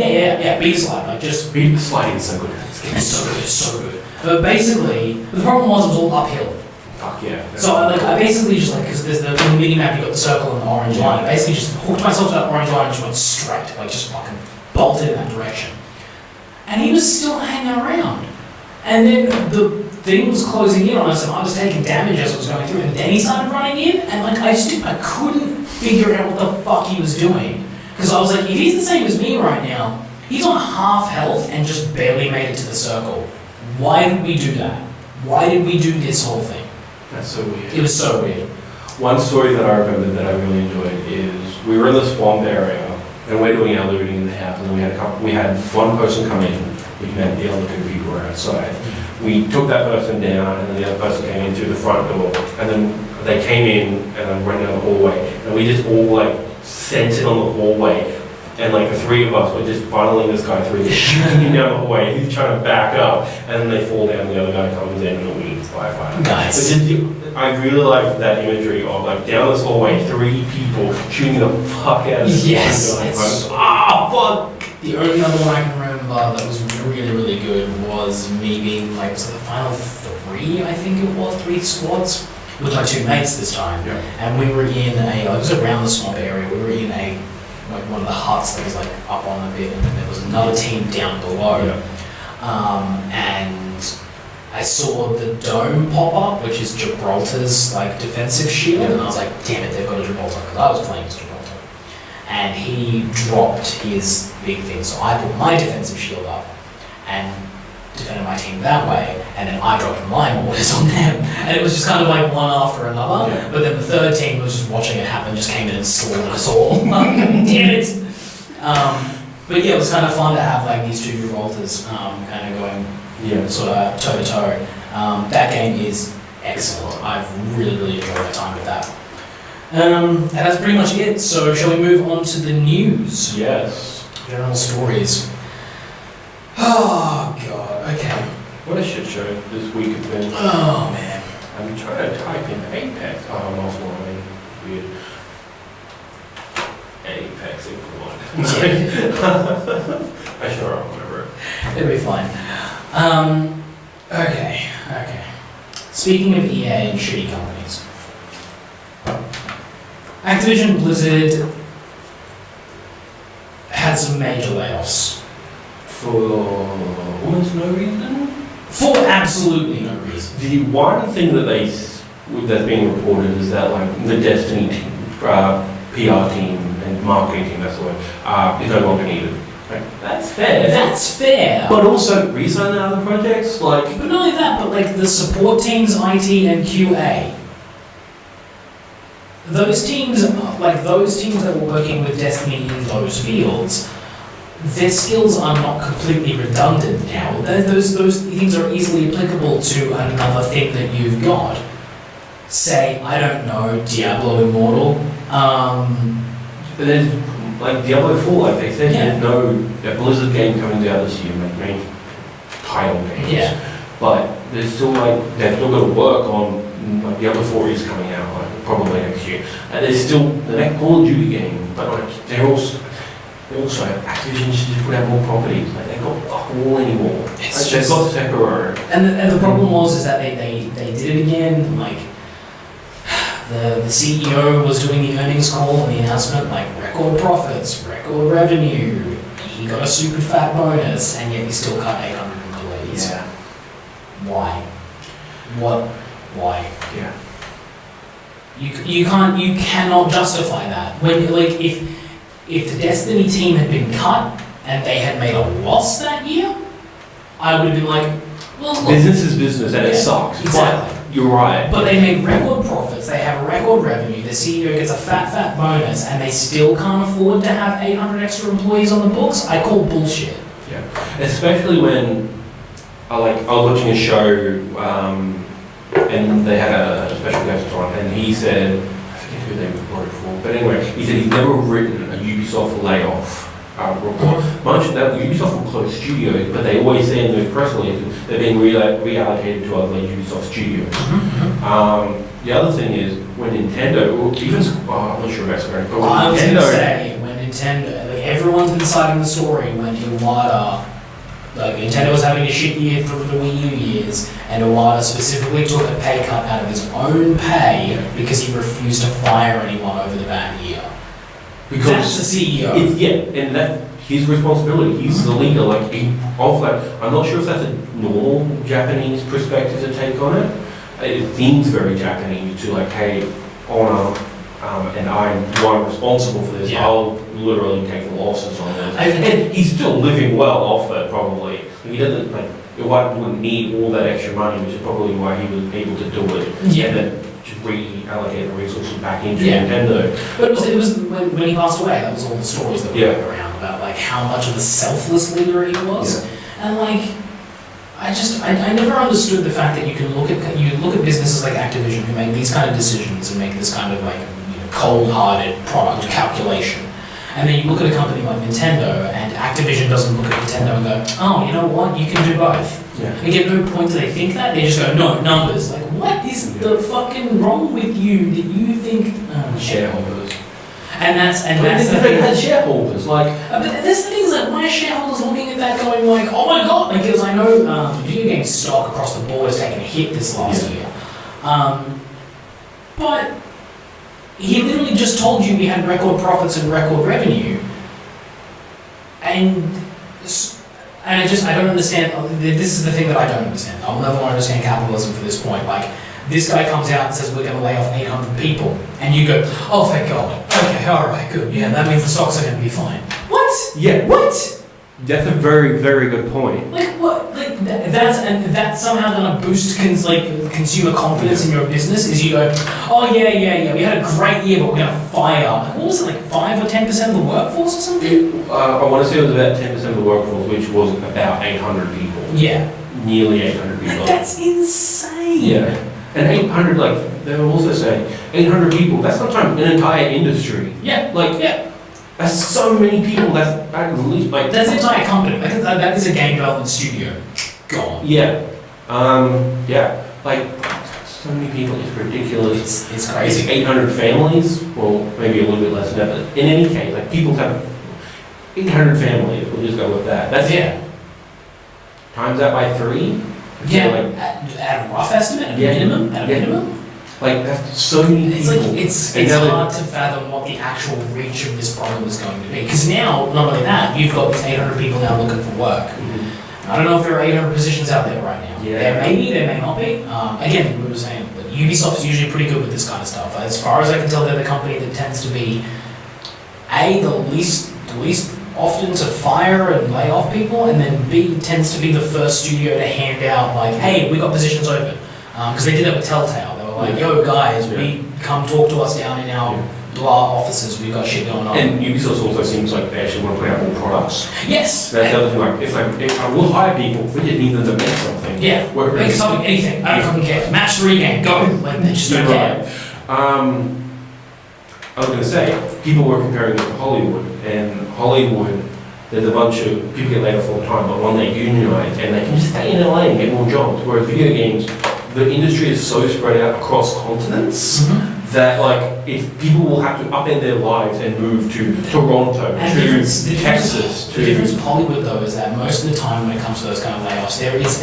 beat slide, like just beat sliding is so good. It's so good. But basically, the problem was it was all uphill. Fuck yeah. So I basically just like, because there's in the mini map you got the circle and the orange line. I basically just hooked myself to that orange line and just went straight, like just fucking bolted in that direction. And he was still hanging around. And then the thing was closing in on us, and I was taking damage as I was going through, and then he started running in, and like I couldn't figure out what the fuck he was doing. Because I was like, if he's the same as me right now, he's on half health and just barely made it to the circle. Why did we do that? Why did we do this whole thing? That's so weird. It was so weird. One story that I remember that I really enjoyed is we were in the swamp area, and we're doing our looting in the house, and we had one person come in, which meant the other 2 people were outside. We took that person down, and then the other person came in through the front door, and then they came in and then went down the hallway, and we just all like centered on the hallway, and like the 3 of us were just funneling this guy through, shooting him down the hallway. He's trying to back up, and then they fall down. The other guy comes in, and we firefight. Nice. I really like that imagery of like down this hallway, 3 people shooting the fuck out of yes. Fuck. The only other one I can remember that was really, really good was me being like, so the final 3, I think it was, 3 squads, with my 2 mates this time. Yeah. And we were in it was around the swamp area, we were in like one of the huts that was like up on the bit, and then there was another team down below. Yeah. And I saw the dome pop up, which is Gibraltar's like defensive shield, and I was like, damn it, they've got a Gibraltar, because I was playing as Gibraltar. And he dropped his big thing, so I put my defensive shield up and defended my team that way, and then I dropped my mortars on them, and it was just kind of like one after another. Yeah. But then the third team was just watching it happen, just came in and slaughtered us all. Damn it! But yeah, it was kind of fun to have like these 2 Gibraltars kind of going sort of toe to toe. That game is excellent. I've really, really enjoyed my time with that. And that's pretty much it. So shall we move on to the news? Yes. General stories. Oh god, okay. What a shit show this week has been. Oh man. I'm trying to type in Apex. Oh, I'm offline. Weird. Apex in one. I sure don't remember it. It'll be fine. Okay. Speaking of EA and shitty companies. Activision Blizzard had some major layoffs. For almost no reason? For absolutely no reason. The one thing that's being reported is that like the Destiny team, PR team and marketing team, that's the word, is no longer needed. Like, that's fair. That's fair. But also resign other projects, like... But not only that, but like the support teams, IT and QA. Those teams that were working with Destiny in those fields, their skills are not completely redundant now. Those things are easily applicable to another thing that you've got. Say, I don't know, Diablo Immortal. But there's, like Diablo 4, like they said, Yeah. there's no a Blizzard game coming out this year, like main title games. Yeah. But there's still they've still got to work on, like Diablo 4 is coming out, like probably next year. And there's still the next Call of Duty game, but like they also have Activision should just put out more properties. Like they've got fuck all anymore. It's They've got Sekiro. And the problem was is that they did it again, like the CEO was doing the earnings call and the announcement, like record profits, record revenue, he got a super fat bonus, and yet he still cut 800 employees. Yeah. Why? What? Why? Yeah. You cannot justify that. When like if the Destiny team had been cut and they had made a loss that year, I would have been like, well, look. Business is business and it sucks. Exactly. But you're right. But they make record profits, they have record revenue, the CEO gets a fat bonus, and they still can't afford to have 800 extra employees on the books? I call bullshit. Yeah. Especially when I was watching a show and they had a special guest on, and he said, I forget who they wrote it for, but anyway, he said he's never written a Ubisoft layoff report. Much of that, Ubisoft will close studios, but they always say in the press releases they're being reallocated to other Ubisoft studios. The other thing is, when Nintendo, or even, I'm not sure about Square, but when I was going Nintendo, to say, when Nintendo, like everyone's been citing the story when Iwata, like Nintendo was having a shit year through the Wii U years, and Iwata specifically took a pay cut out of his own pay because he refused to fire anyone over the bad year. because That's the CEO. and that's his responsibility. He's the leader. I'm not sure if that's a normal Japanese perspective to take on it. It seems very Japanese to hey, honor, and I'm the one responsible for this. Yeah. I'll literally take the losses on this. And he's still living well off it, probably. He doesn't wouldn't need all that extra money, which is probably why he was able to do it. Yeah. And then just reallocate the resources back into Yeah. Nintendo. But it was when he passed away, that was all the stories that were Yeah. going around about how much of a selfless leader he was. And I never understood the fact that you look at businesses like Activision who make these kind of decisions and make this kind of cold-hearted product calculation. And then you look at a company like Nintendo, and Activision doesn't look at Nintendo and go, oh, you know what, you can do both. Yeah. And at no point do they think that, they just go, no, numbers. What is the fucking wrong with you that you think, Shareholders. And that's the They thing. had shareholders, But this thing is why are shareholders looking at that going oh my god, because I know video game stock across the board has taken a hit this last year. But he literally just told you we had record profits and record revenue. And I don't understand, this is the thing that I don't understand. I'll never understand capitalism for this point. This guy comes out and says we're going to lay off 800 people, and you go, oh, thank God. Okay, all right, good. Yeah, that means the stocks are going to be fine. What? Yeah. What? That's a very, very good point. What? That's somehow going to boost consumer confidence in your business? Is you go, oh yeah, we had a great year, but we're going to fire. What was it, 5 or 10% of the workforce or something? I want to say it was about 10% of the workforce, which was about 800 people. Yeah. Nearly 800 people. That's insane. Yeah. And 800, they were also saying, 800 people, that's sometimes an entire industry. Yeah. That's so many people, that's at least That's the entire company. That is a game development studio. Gone. Yeah. So many people, it's ridiculous. It's crazy. It's 800 families, well, maybe a little bit less than that, but in any case, people have 800 families, we'll just go with that. That's times that by 3. Yeah, at a rough estimate, at a minimum. That's so many people. It's hard to fathom what the actual reach of this problem is going to be. Because now, not only that, you've got these 800 people now looking for work. Mm-hmm. I don't know if there are 800 positions out there right now. Yeah. There may be, there may not be. Again, we were saying, but Ubisoft's usually pretty good with this kind of stuff. As far as I can tell, they're the company that tends to be the least often to fire and lay off people, and then B tends to be the first studio to hand out hey, we got positions open, because they did that with Telltale. They were yo guys, we come talk to us down in our to our offices, we've got shit going on. And Ubisoft also seems like they actually want to put out more products. Yes! That's the other thing, like, if I will hire people, we just need them to make something. Yeah, make something, anything, I don't fucking care. Match 3 game, go! Like, they just don't care. I was going to say, people were comparing it to Hollywood, and Hollywood, there's a bunch of people get laid off all the time, but when they unionize and they can just stay in LA and get more jobs, whereas video games, the industry is so spread out across continents that like people will have to upend their lives and move to Toronto, to Texas. The difference with Hollywood though is that most of the time when it comes to those kind of layoffs, there is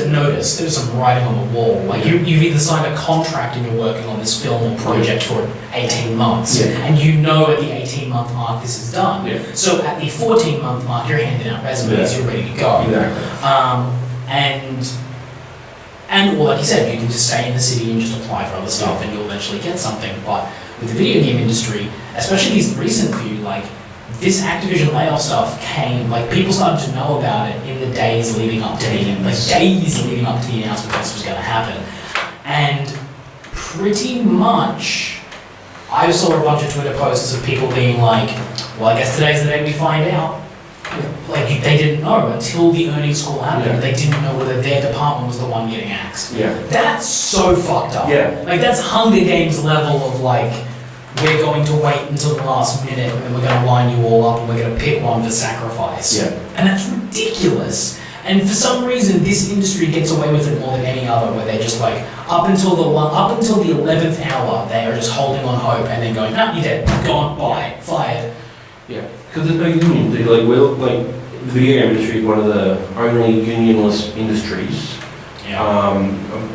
a notice, there's some writing on the wall. Like you've either signed a contract and you're working on this film or project for 18 months, and you know at the 18-month mark this is done. So at the 14-month mark, you're handing out resumes, you're ready to go. Exactly. And well, like you said, you can just stay in the city and just apply for other stuff and you'll eventually get something. But with the video game industry, especially these recent few, like this Activision layoff stuff came, like people started to know about it in the days leading up to the announcement that this was going to happen. And pretty much, I saw a bunch of Twitter posts of people being like, well, I guess today's the day we find out. Like they didn't know until the earnings call happened. They didn't know whether their department was the one getting axed. That's so fucked up. Like that's Hunger Games level of like, we're going to wait until the last minute and then we're going to line you all up and we're going to pick one for sacrifice. And that's ridiculous. And for some reason, this industry gets away with it more than any other, where they're just like, up until the 11th hour, they are just holding on hope and then going, you're dead, gone, bye, fired. Because there's no union. The video game industry is one of the only unionless industries,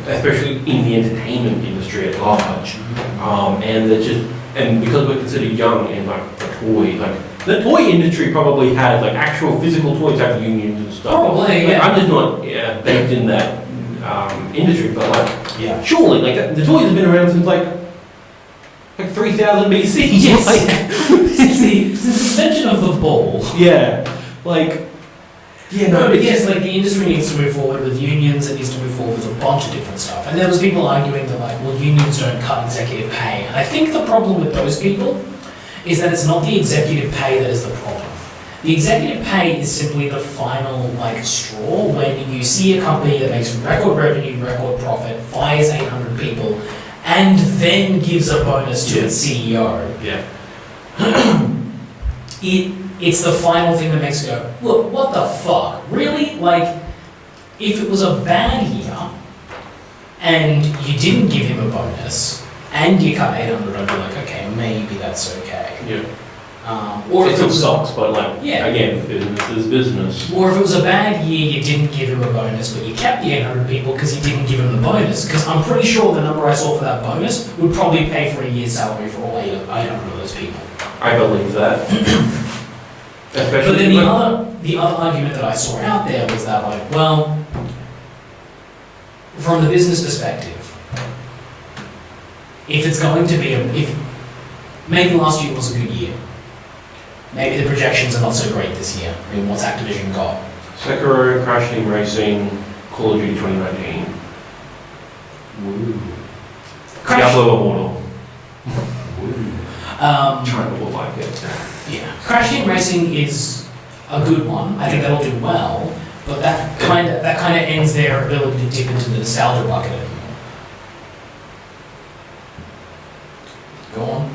especially in the entertainment industry at large. And because we're considered young and like the toy industry probably had like actual physical toys have unions and stuff. Probably, I'm just not baked in that industry, but like surely like the toys have been around since like 3000 BC. Since the invention of the ball. Like the industry needs to move forward with unions, it needs to move forward with a bunch of different stuff. And there was people arguing that like, well, unions don't cut executive pay. And I think the problem with those people is that it's not the executive pay that is the problem. The executive pay is simply the final like straw when you see a company that makes record revenue, record profit, fires 800 people, and then gives a bonus to its CEO. It's the final thing that makes it go, look, what the fuck? Really? Like, if it was a bad year, and you didn't give him a bonus, and you cut 800, I'd be like, okay, maybe that's okay. Or if it was sucks, but like, again, business is business. Or if it was a bad year, you didn't give him a bonus, but you kept the 800 people because you didn't give him the bonus. Because I'm pretty sure the number I saw for that bonus would probably pay for a year's salary for all 800 of those people. I believe that. But then the other argument that I saw out there was that like, well, from the business perspective, if it's going to be if maybe last year was a good year, maybe the projections are not so great this year. I mean, what's Activision got? Sekiro, Crash Team Racing, Call of Duty 2019. Woo. Diablo Immortal. Woo. China will like it. Crash Team Racing is a good one. I think that'll do well, but that kind of ends their ability to dip into the nostalgia bucket anymore. Go on.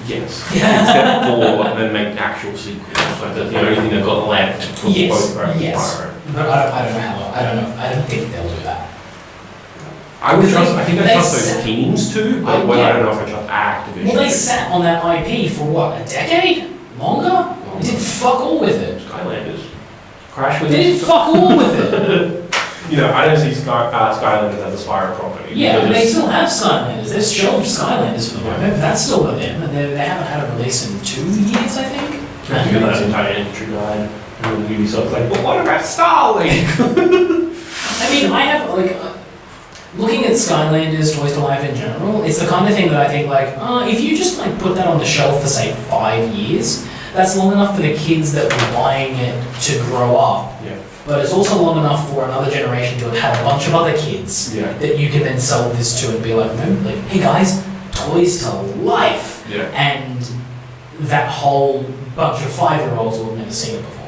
Yes. Except for then make actual sequels. Like that's the only thing they've got left for both But I don't know how. I don't think they'll do that. I think I trust those teams too, but I don't know if I trust Activision. Well, they sat on that IP for what, a decade? Longer? They did fuck all with it. Skylanders. Crash with They did fuck all with it. I don't see Skylanders as a Spyro property. Yeah, but they still have Skylanders. They've shelved Skylanders for the moment. That's still with them, and they haven't had a release in 2 years, I think. I think that entire industry died. And then Ubisoft's like, but what about Starlink? I mean, I have, looking at Skylanders, Toys to Life in general, it's the kind of thing that I think, if you just, put that on the shelf for, say, 5 years, that's long enough for the kids that were buying it to grow up but it's also long enough for another generation to have had a bunch of other kids Yeah. that you can then sell this to and be like, hey guys, toys to life. Yeah. And that whole bunch of 5-year-olds will have never seen it before.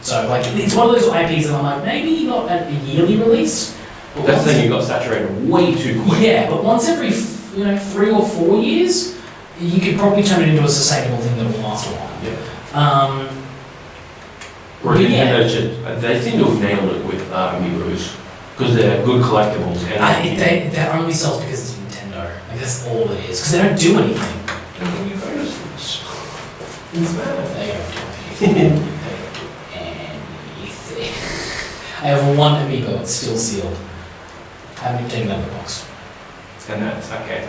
So like, it's one of those IPs that I'm like, maybe not a yearly release. Well, that's the thing, you got saturated way too quick. Yeah, but once every 3 or 4 years, you could probably turn it into a sustainable thing that will last a while. Yeah. Or But yeah. Nintendo just, they seem to have nailed it with Amiibos, because they're good collectibles. And That only sells because it's Nintendo. Like that's all it is. Because they don't do anything. They don't do anything. I have one Amiibo, it's still sealed. I haven't even taken it out of the box. And that's okay.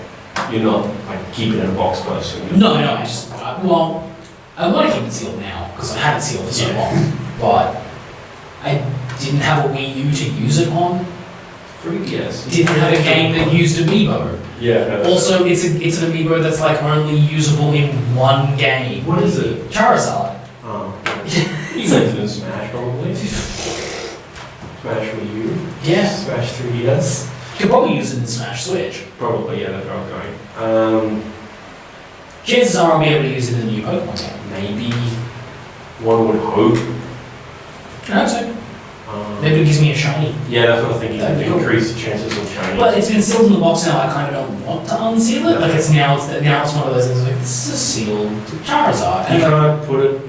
You're not like keeping it in a box person. No, I just, well, I want to keep it sealed now, because I had it sealed for so long, but I didn't have a Wii U to use it on. 3DS. Didn't have a game that used Amiibo. Yeah. Also, it's an Amiibo that's like only usable in one game. What is it? Charizard. Oh. You played it in Smash probably. Smash Wii U. Yeah. Smash 3DS. You could probably use it in Smash Switch. Probably, yeah, that's where I'm going. Chances are I'll be able to use it in the new Pokemon game. Maybe one would hope. I hope so. Maybe it gives me a shiny. Yeah, that's what I was thinking. That'd be cool. Increase the chances of shiny. But it's been sealed in the box now. I kind of don't want to unseal it. Like it's now one of those things like this is a sealed Charizard. You can't put it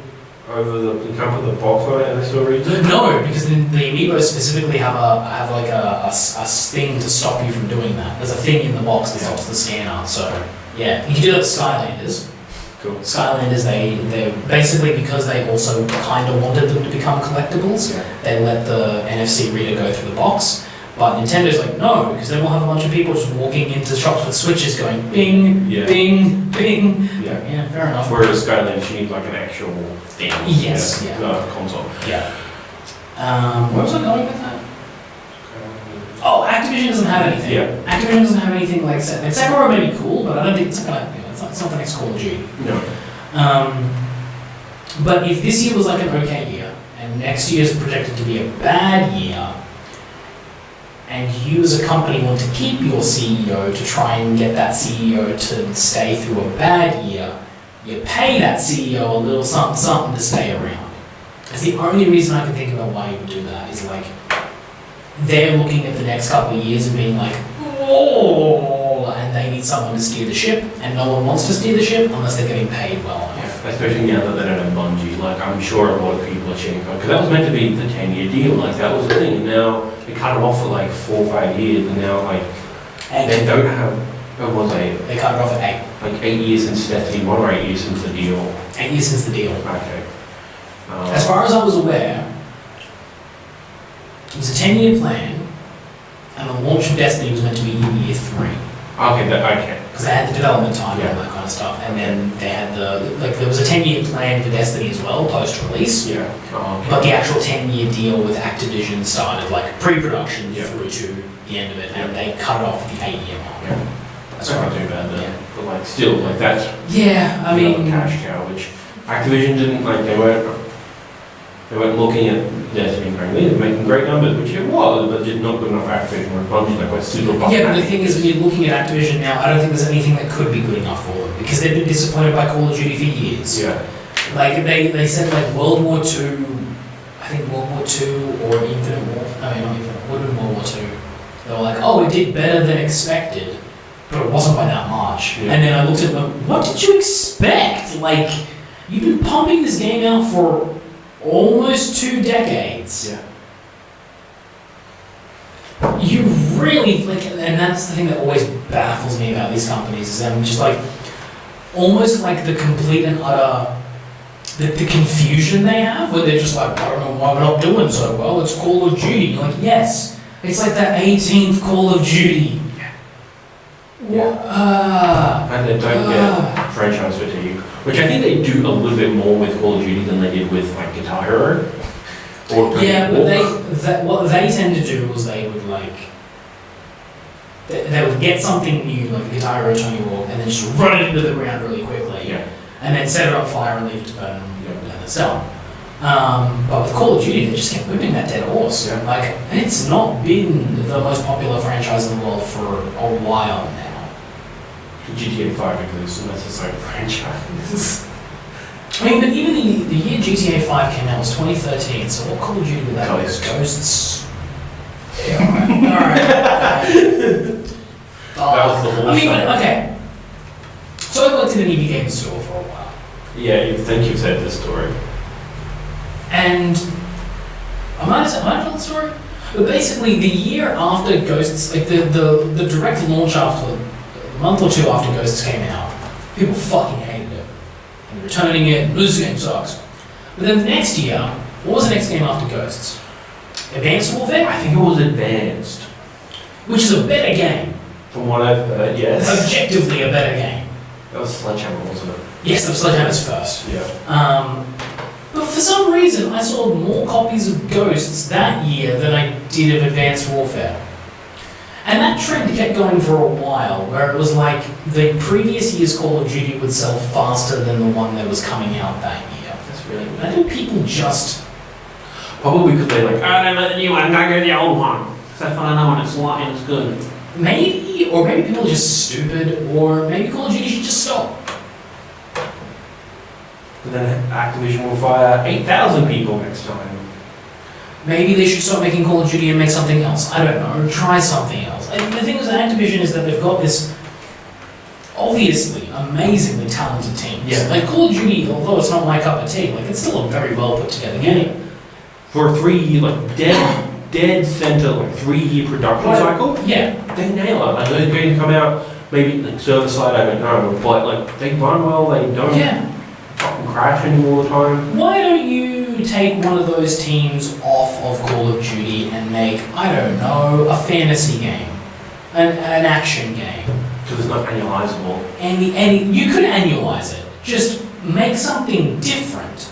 over the, you can't put the box on it and it still reads it? No, because the Amiibos specifically have like a thing to stop you from doing that. There's a thing in the box that stops the scanner. So yeah, you can do that with Skylanders. Cool. Skylanders, they basically, because they also kind of wanted them to become collectibles, they let the NFC reader go through the box. But Nintendo's like, no, because then we'll have a bunch of people just walking into shops with switches going bing, bing, bing. Yeah, fair enough. Whereas Skylanders, you need like an actual thing. Yes, yeah. Console. Yeah. Where was I going with that? Oh, Activision doesn't have anything. Yeah. Activision doesn't have anything like Sekiro may be cool, but I don't think it's gonna. It's not the next Call of Duty. No. But if this year was like an okay year, and next year is projected to be a bad year, and you as a company want to keep your CEO to try and get that CEO to stay through a bad year, you pay that CEO a little something to stay around. That's the only reason I can think about why you would do that, is like, they're looking at the next couple of years and being like, oh, and they need someone to steer the ship, and no one wants to steer the ship unless they're getting paid well enough. Especially now that they don't have Bungie, like I'm sure a lot of people are checking out, because that was meant to be the 10-year deal, like that was the thing, and now they cut it off for like 4 or 5 years, and now like, they don't have, They cut it off at 8. Like 8 years since Destiny 1 or 8 years since the deal? 8 years since the deal. Okay. As far as I was aware, it was a 10-year plan, and the launch of Destiny was meant to be in year 3. Okay. Because they had the development time and all that kind of stuff, and then they had there was a 10-year plan for Destiny as well, post-release. Yeah. But the actual 10-year deal with Activision started like pre-production Yeah. through to the end of it, and they cut it off at the 8-year mark. Yeah. That's not too bad then. Yeah. But like still, like that's Yeah, I mean, cash cow, which Activision didn't like. They weren't looking at Destiny going, they're making great numbers, which it was, but just not good enough for Activision or Bungie, like we're super yeah, but the thing is, when you're looking at Activision now, I don't think there's anything that could be good enough for them, because they've been disappointed by Call of Duty for years. Yeah. Like, they said like World War II, I think World War II or Infinite War, no, not Infinite, would have been World War II. They were like, oh, it did better than expected, but it wasn't by that much. Yeah. And then I looked at them, what did you expect? Like, you've been pumping this game out for almost 2 decades. Yeah. You really, like, and that's the thing that always baffles me about these companies, is them just like, almost like the complete and utter, the confusion they have, where they're just like, I don't know why we're not doing so well, it's Call of Duty. You're like, yes, it's like the 18th Call of Duty. And they don't get franchise fatigue, which I think they do a little bit more with Call of Duty than they did with like Guitar Hero. Yeah, but what they tend to do was they would like, they would get something new, like Guitar Hero, Tony Hawk, and then just run it into the ground really quickly, Yeah. and then set it on fire and leave it to burn, and it's done. But with Call of Duty, they just kept whipping that dead horse. Yeah. Like, it's not been the most popular franchise in the world for a while now. GTA 5 because that's its own franchise. I mean, but even the year GTA 5 came out was 2013, so what Call of Duty with that? Ghosts. Yeah, alright. That was the whole I mean, show. but, okay. So I worked in an EB game store for a while. Yeah, you think you've said this story. And I might have told the story, but basically the year after Ghosts, like the direct launch after a month or two after Ghosts came out, people fucking hated it and returning it. This game sucks. But then the next year, what was the next game after Ghosts? Advanced Warfare, I think it was Advanced. which is a better game, From what I've heard, yes. objectively a better game. That was Sledgehammer, wasn't it? Yes, the Sledgehammer's first. Yeah. But for some reason, I sold more copies of Ghosts that year than I did of Advanced Warfare. And that trend kept going for a while, where it was like the previous year's Call of Duty would sell faster than the one that was coming out that year. That's really I think people just... Probably because they like, oh, no, the new one, don't go the old one. Because I find another one, it's light and it's good. Maybe, or maybe people are just stupid, or maybe Call of Duty should just stop. But then Activision will fire 8,000 people next time. Maybe they should stop making Call of Duty and make something else. I don't know, or try something else. And the thing with Activision is that they've got this obviously amazingly talented team. Yeah. Like Call of Duty, although it's not my cup of tea, like it's still a very well put together game. For a 3 year, like dead center, like 3 year production cycle, Yeah. they nail it. Like they're going to come out, maybe like server side, I don't know, but like they run well, they don't Yeah. fucking crash anymore all the time. Why don't you take one of those teams off of Call of Duty and make, I don't know, a fantasy game, an action game? Because it's not annualizable. You could annualize it. Just make something different.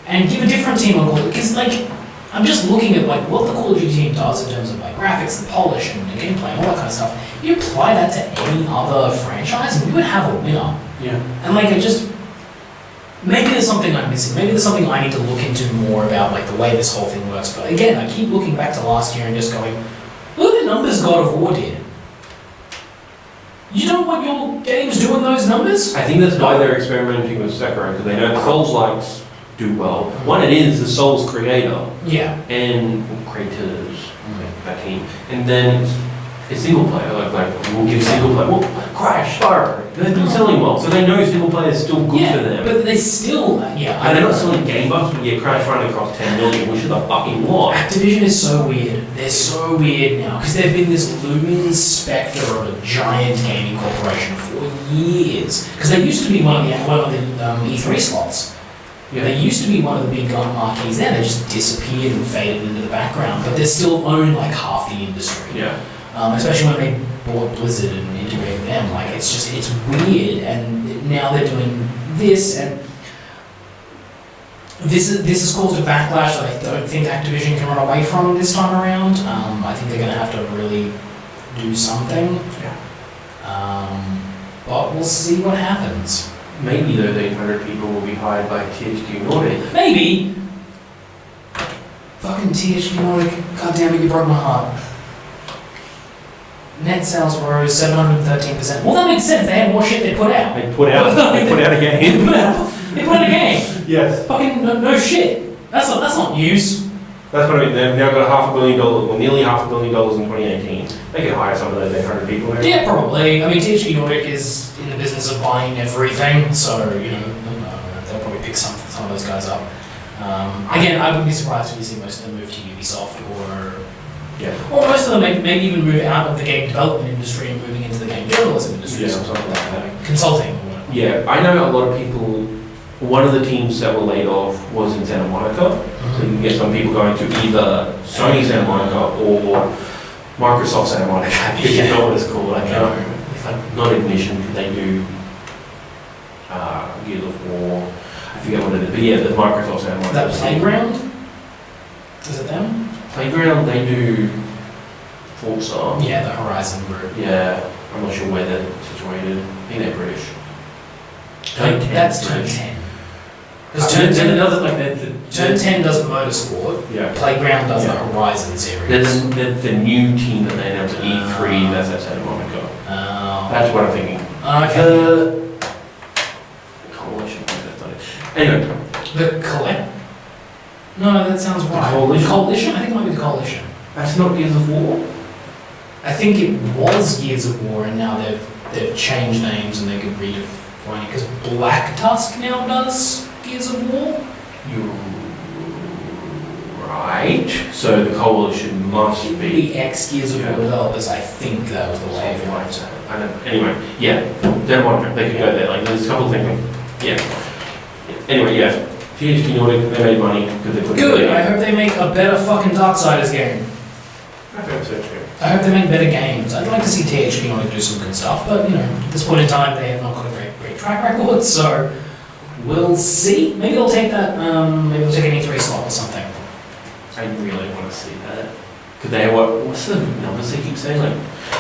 And give a different team a Call, because like, I'm just looking at like what the Call of Duty team does in terms of like graphics, the polish, and the gameplay, and all that kind of stuff. If you apply that to any other franchise, and we would have a winner. Yeah. And like, maybe there's something I'm missing. Maybe there's something I need to look into more about, like the way this whole thing works. But again, I keep looking back to last year and just going, look at the numbers God of War did. You don't want your games doing those numbers? I think that's why they're experimenting with Sekiro, because they know Souls-likes do well. One, it is the Souls creator, Yeah. and creators, that team. And then it's single player, like we'll give single player, well, Crash, Spyro, they've been selling well, so they know single player is still good for them. But they still, And they're not selling game bucks, but yeah, Crash running across 10 million, which is a fucking lot. Activision is so weird. They're so weird now because they've been this looming specter of a giant gaming corporation for years. Because they used to be one of the E3 slots. Yeah. They used to be one of the big gun marquees there. They just disappeared and faded into the background. But they still own like half the industry. Yeah. Especially when they bought Blizzard and integrated them. Like it's weird. And now they're doing this, and this has caused a backlash that I don't think Activision can run away from this time around. I think they're going to have to really do something. Yeah. But we'll see what happens. Maybe those 800 people will be hired by THQ Nordic. Maybe. Fucking THQ Nordic. God damn it, you broke my heart. Net sales rose 713%. Well, that makes sense. They had more shit they put out. They put out a game. They put out a game. Yes. Fucking no shit. That's not news. That's what I mean. They've now got $500 million, well, nearly $500 million in 2018. They can hire some of those 800 people now. Yeah, probably. I mean, THQ Nordic is in the business of buying everything, so you know they'll probably pick some of those guys up. Again, I wouldn't be surprised if you see most of them move to Ubisoft or most of them maybe even move out of the game development industry and moving into the game journalism industry. Yeah, something something like that. Consulting. Or whatever. Yeah, I know a lot of people. One of the teams that were laid off was in Santa Monica, so you can get some people going to either Sony Santa Monica or Microsoft Santa Monica. I think you know what it's called. I can't remember. It's like not Ignition, because they do Gears of War. I forget what it is, but yeah, the Microsoft Santa Monica. Is that Playground? Is it them? Playground, they do Forza. Yeah, the Horizon group. Yeah, I'm not sure where they're situated. I think they're British. That's Turn 10. Because Turn 10 does like Turn 10 does Motorsport. Yeah. Playground does Yeah. the Horizon series. There's the new team that they announced at E3. That's at Santa Monica. That's what I'm thinking. Okay. Coalition. That's not it. Anyway. The Collect? No, that sounds right. Coalition? Coalition? I think it might be the Coalition. That's not Gears of War. I think it was Gears of War, and now they've changed names and they could redefine it because Black Tusk now does Gears of War. You're right. So the coalition must be. The ex Gears of War developers, I think that was the way of it. I don't. Anyway, yeah. Don't want they could go there. Like there's a couple of things. Yeah. Anyway, yeah. THQ Nordic, they made money because they put. Good. I hope they make a better fucking Darksiders game. I hope so too. I hope they make better games. I'd like to see THQ Nordic do some good stuff, but at this point in time, they have not got a great track record. So we'll see. Maybe they'll take that. Maybe they'll take an E3 slot or something. I really want to see that. Because they have what's the numbers they keep saying? Like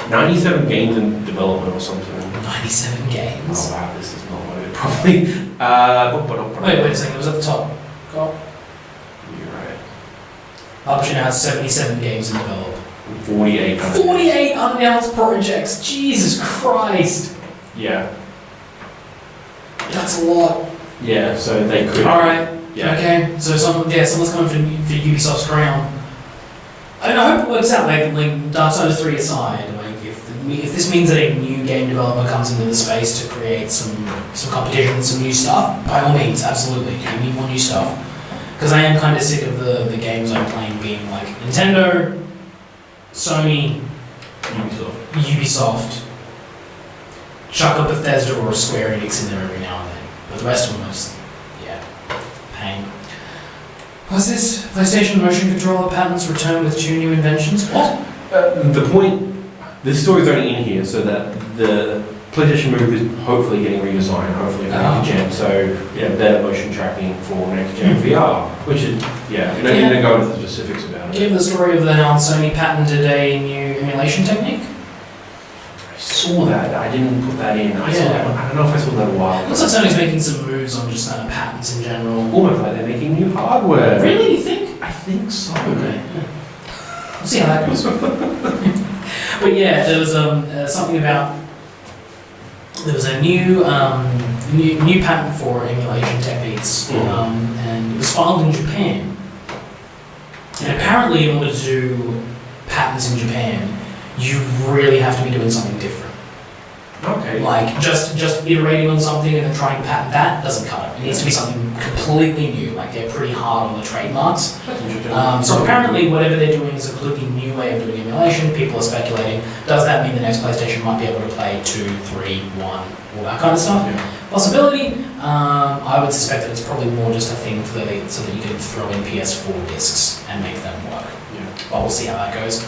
97 games in development or something. 97 games. Oh wow, this is not loaded properly. Wait a second. It was at the top. Go. You're right. Publisher now has 77 games in development. 48. 48 unannounced projects. Jesus Christ. Yeah. That's a lot. Yeah. So they could. All right. Yeah. Okay. So someone's coming for Ubisoft's crown. I hope it works out. Like Darksiders 3 aside, if this means that a new game developer comes into the space to create some competition and some new stuff, by all means, absolutely, give me more new stuff. Because I am kind of sick of the games I'm playing being like Nintendo, Sony, Ubisoft, chuck a Bethesda or a Square Enix in there every now and then. But the rest of them are just, pain. What's this? PlayStation motion controller patents return with 2 new inventions? What? The point, this story's only in here so that the PlayStation Move is hopefully getting redesigned, hopefully for next gen. So better motion tracking for next gen VR, which is we don't need to go into the specifics about it. Do you have the story of how Sony patented a new emulation technique? I saw that. I didn't put that in. I don't know if I saw that a while ago. Looks like Sony's making some moves on just patents in general. Almost like they're making new hardware. Really? You think? I think so. Okay. We'll see how that goes. But there was something about. There was a new patent for emulation techniques, and it was filed in Japan. And apparently, in order to do patents in Japan, you really have to be doing something different. Okay. Like just iterating on something and then trying to patent that doesn't cut it. It needs to be something completely new. Like they're pretty hard on the trademarks. That's interesting. So apparently, whatever they're doing is a completely new way of doing emulation. People are speculating. Does that mean the next PlayStation might be able to play 2, 3, 1, all that kind of stuff? Yeah. Possibility. I would suspect that it's probably more just a thing so that you can throw in PS4 discs and make them work. Yeah. But we'll see how that goes.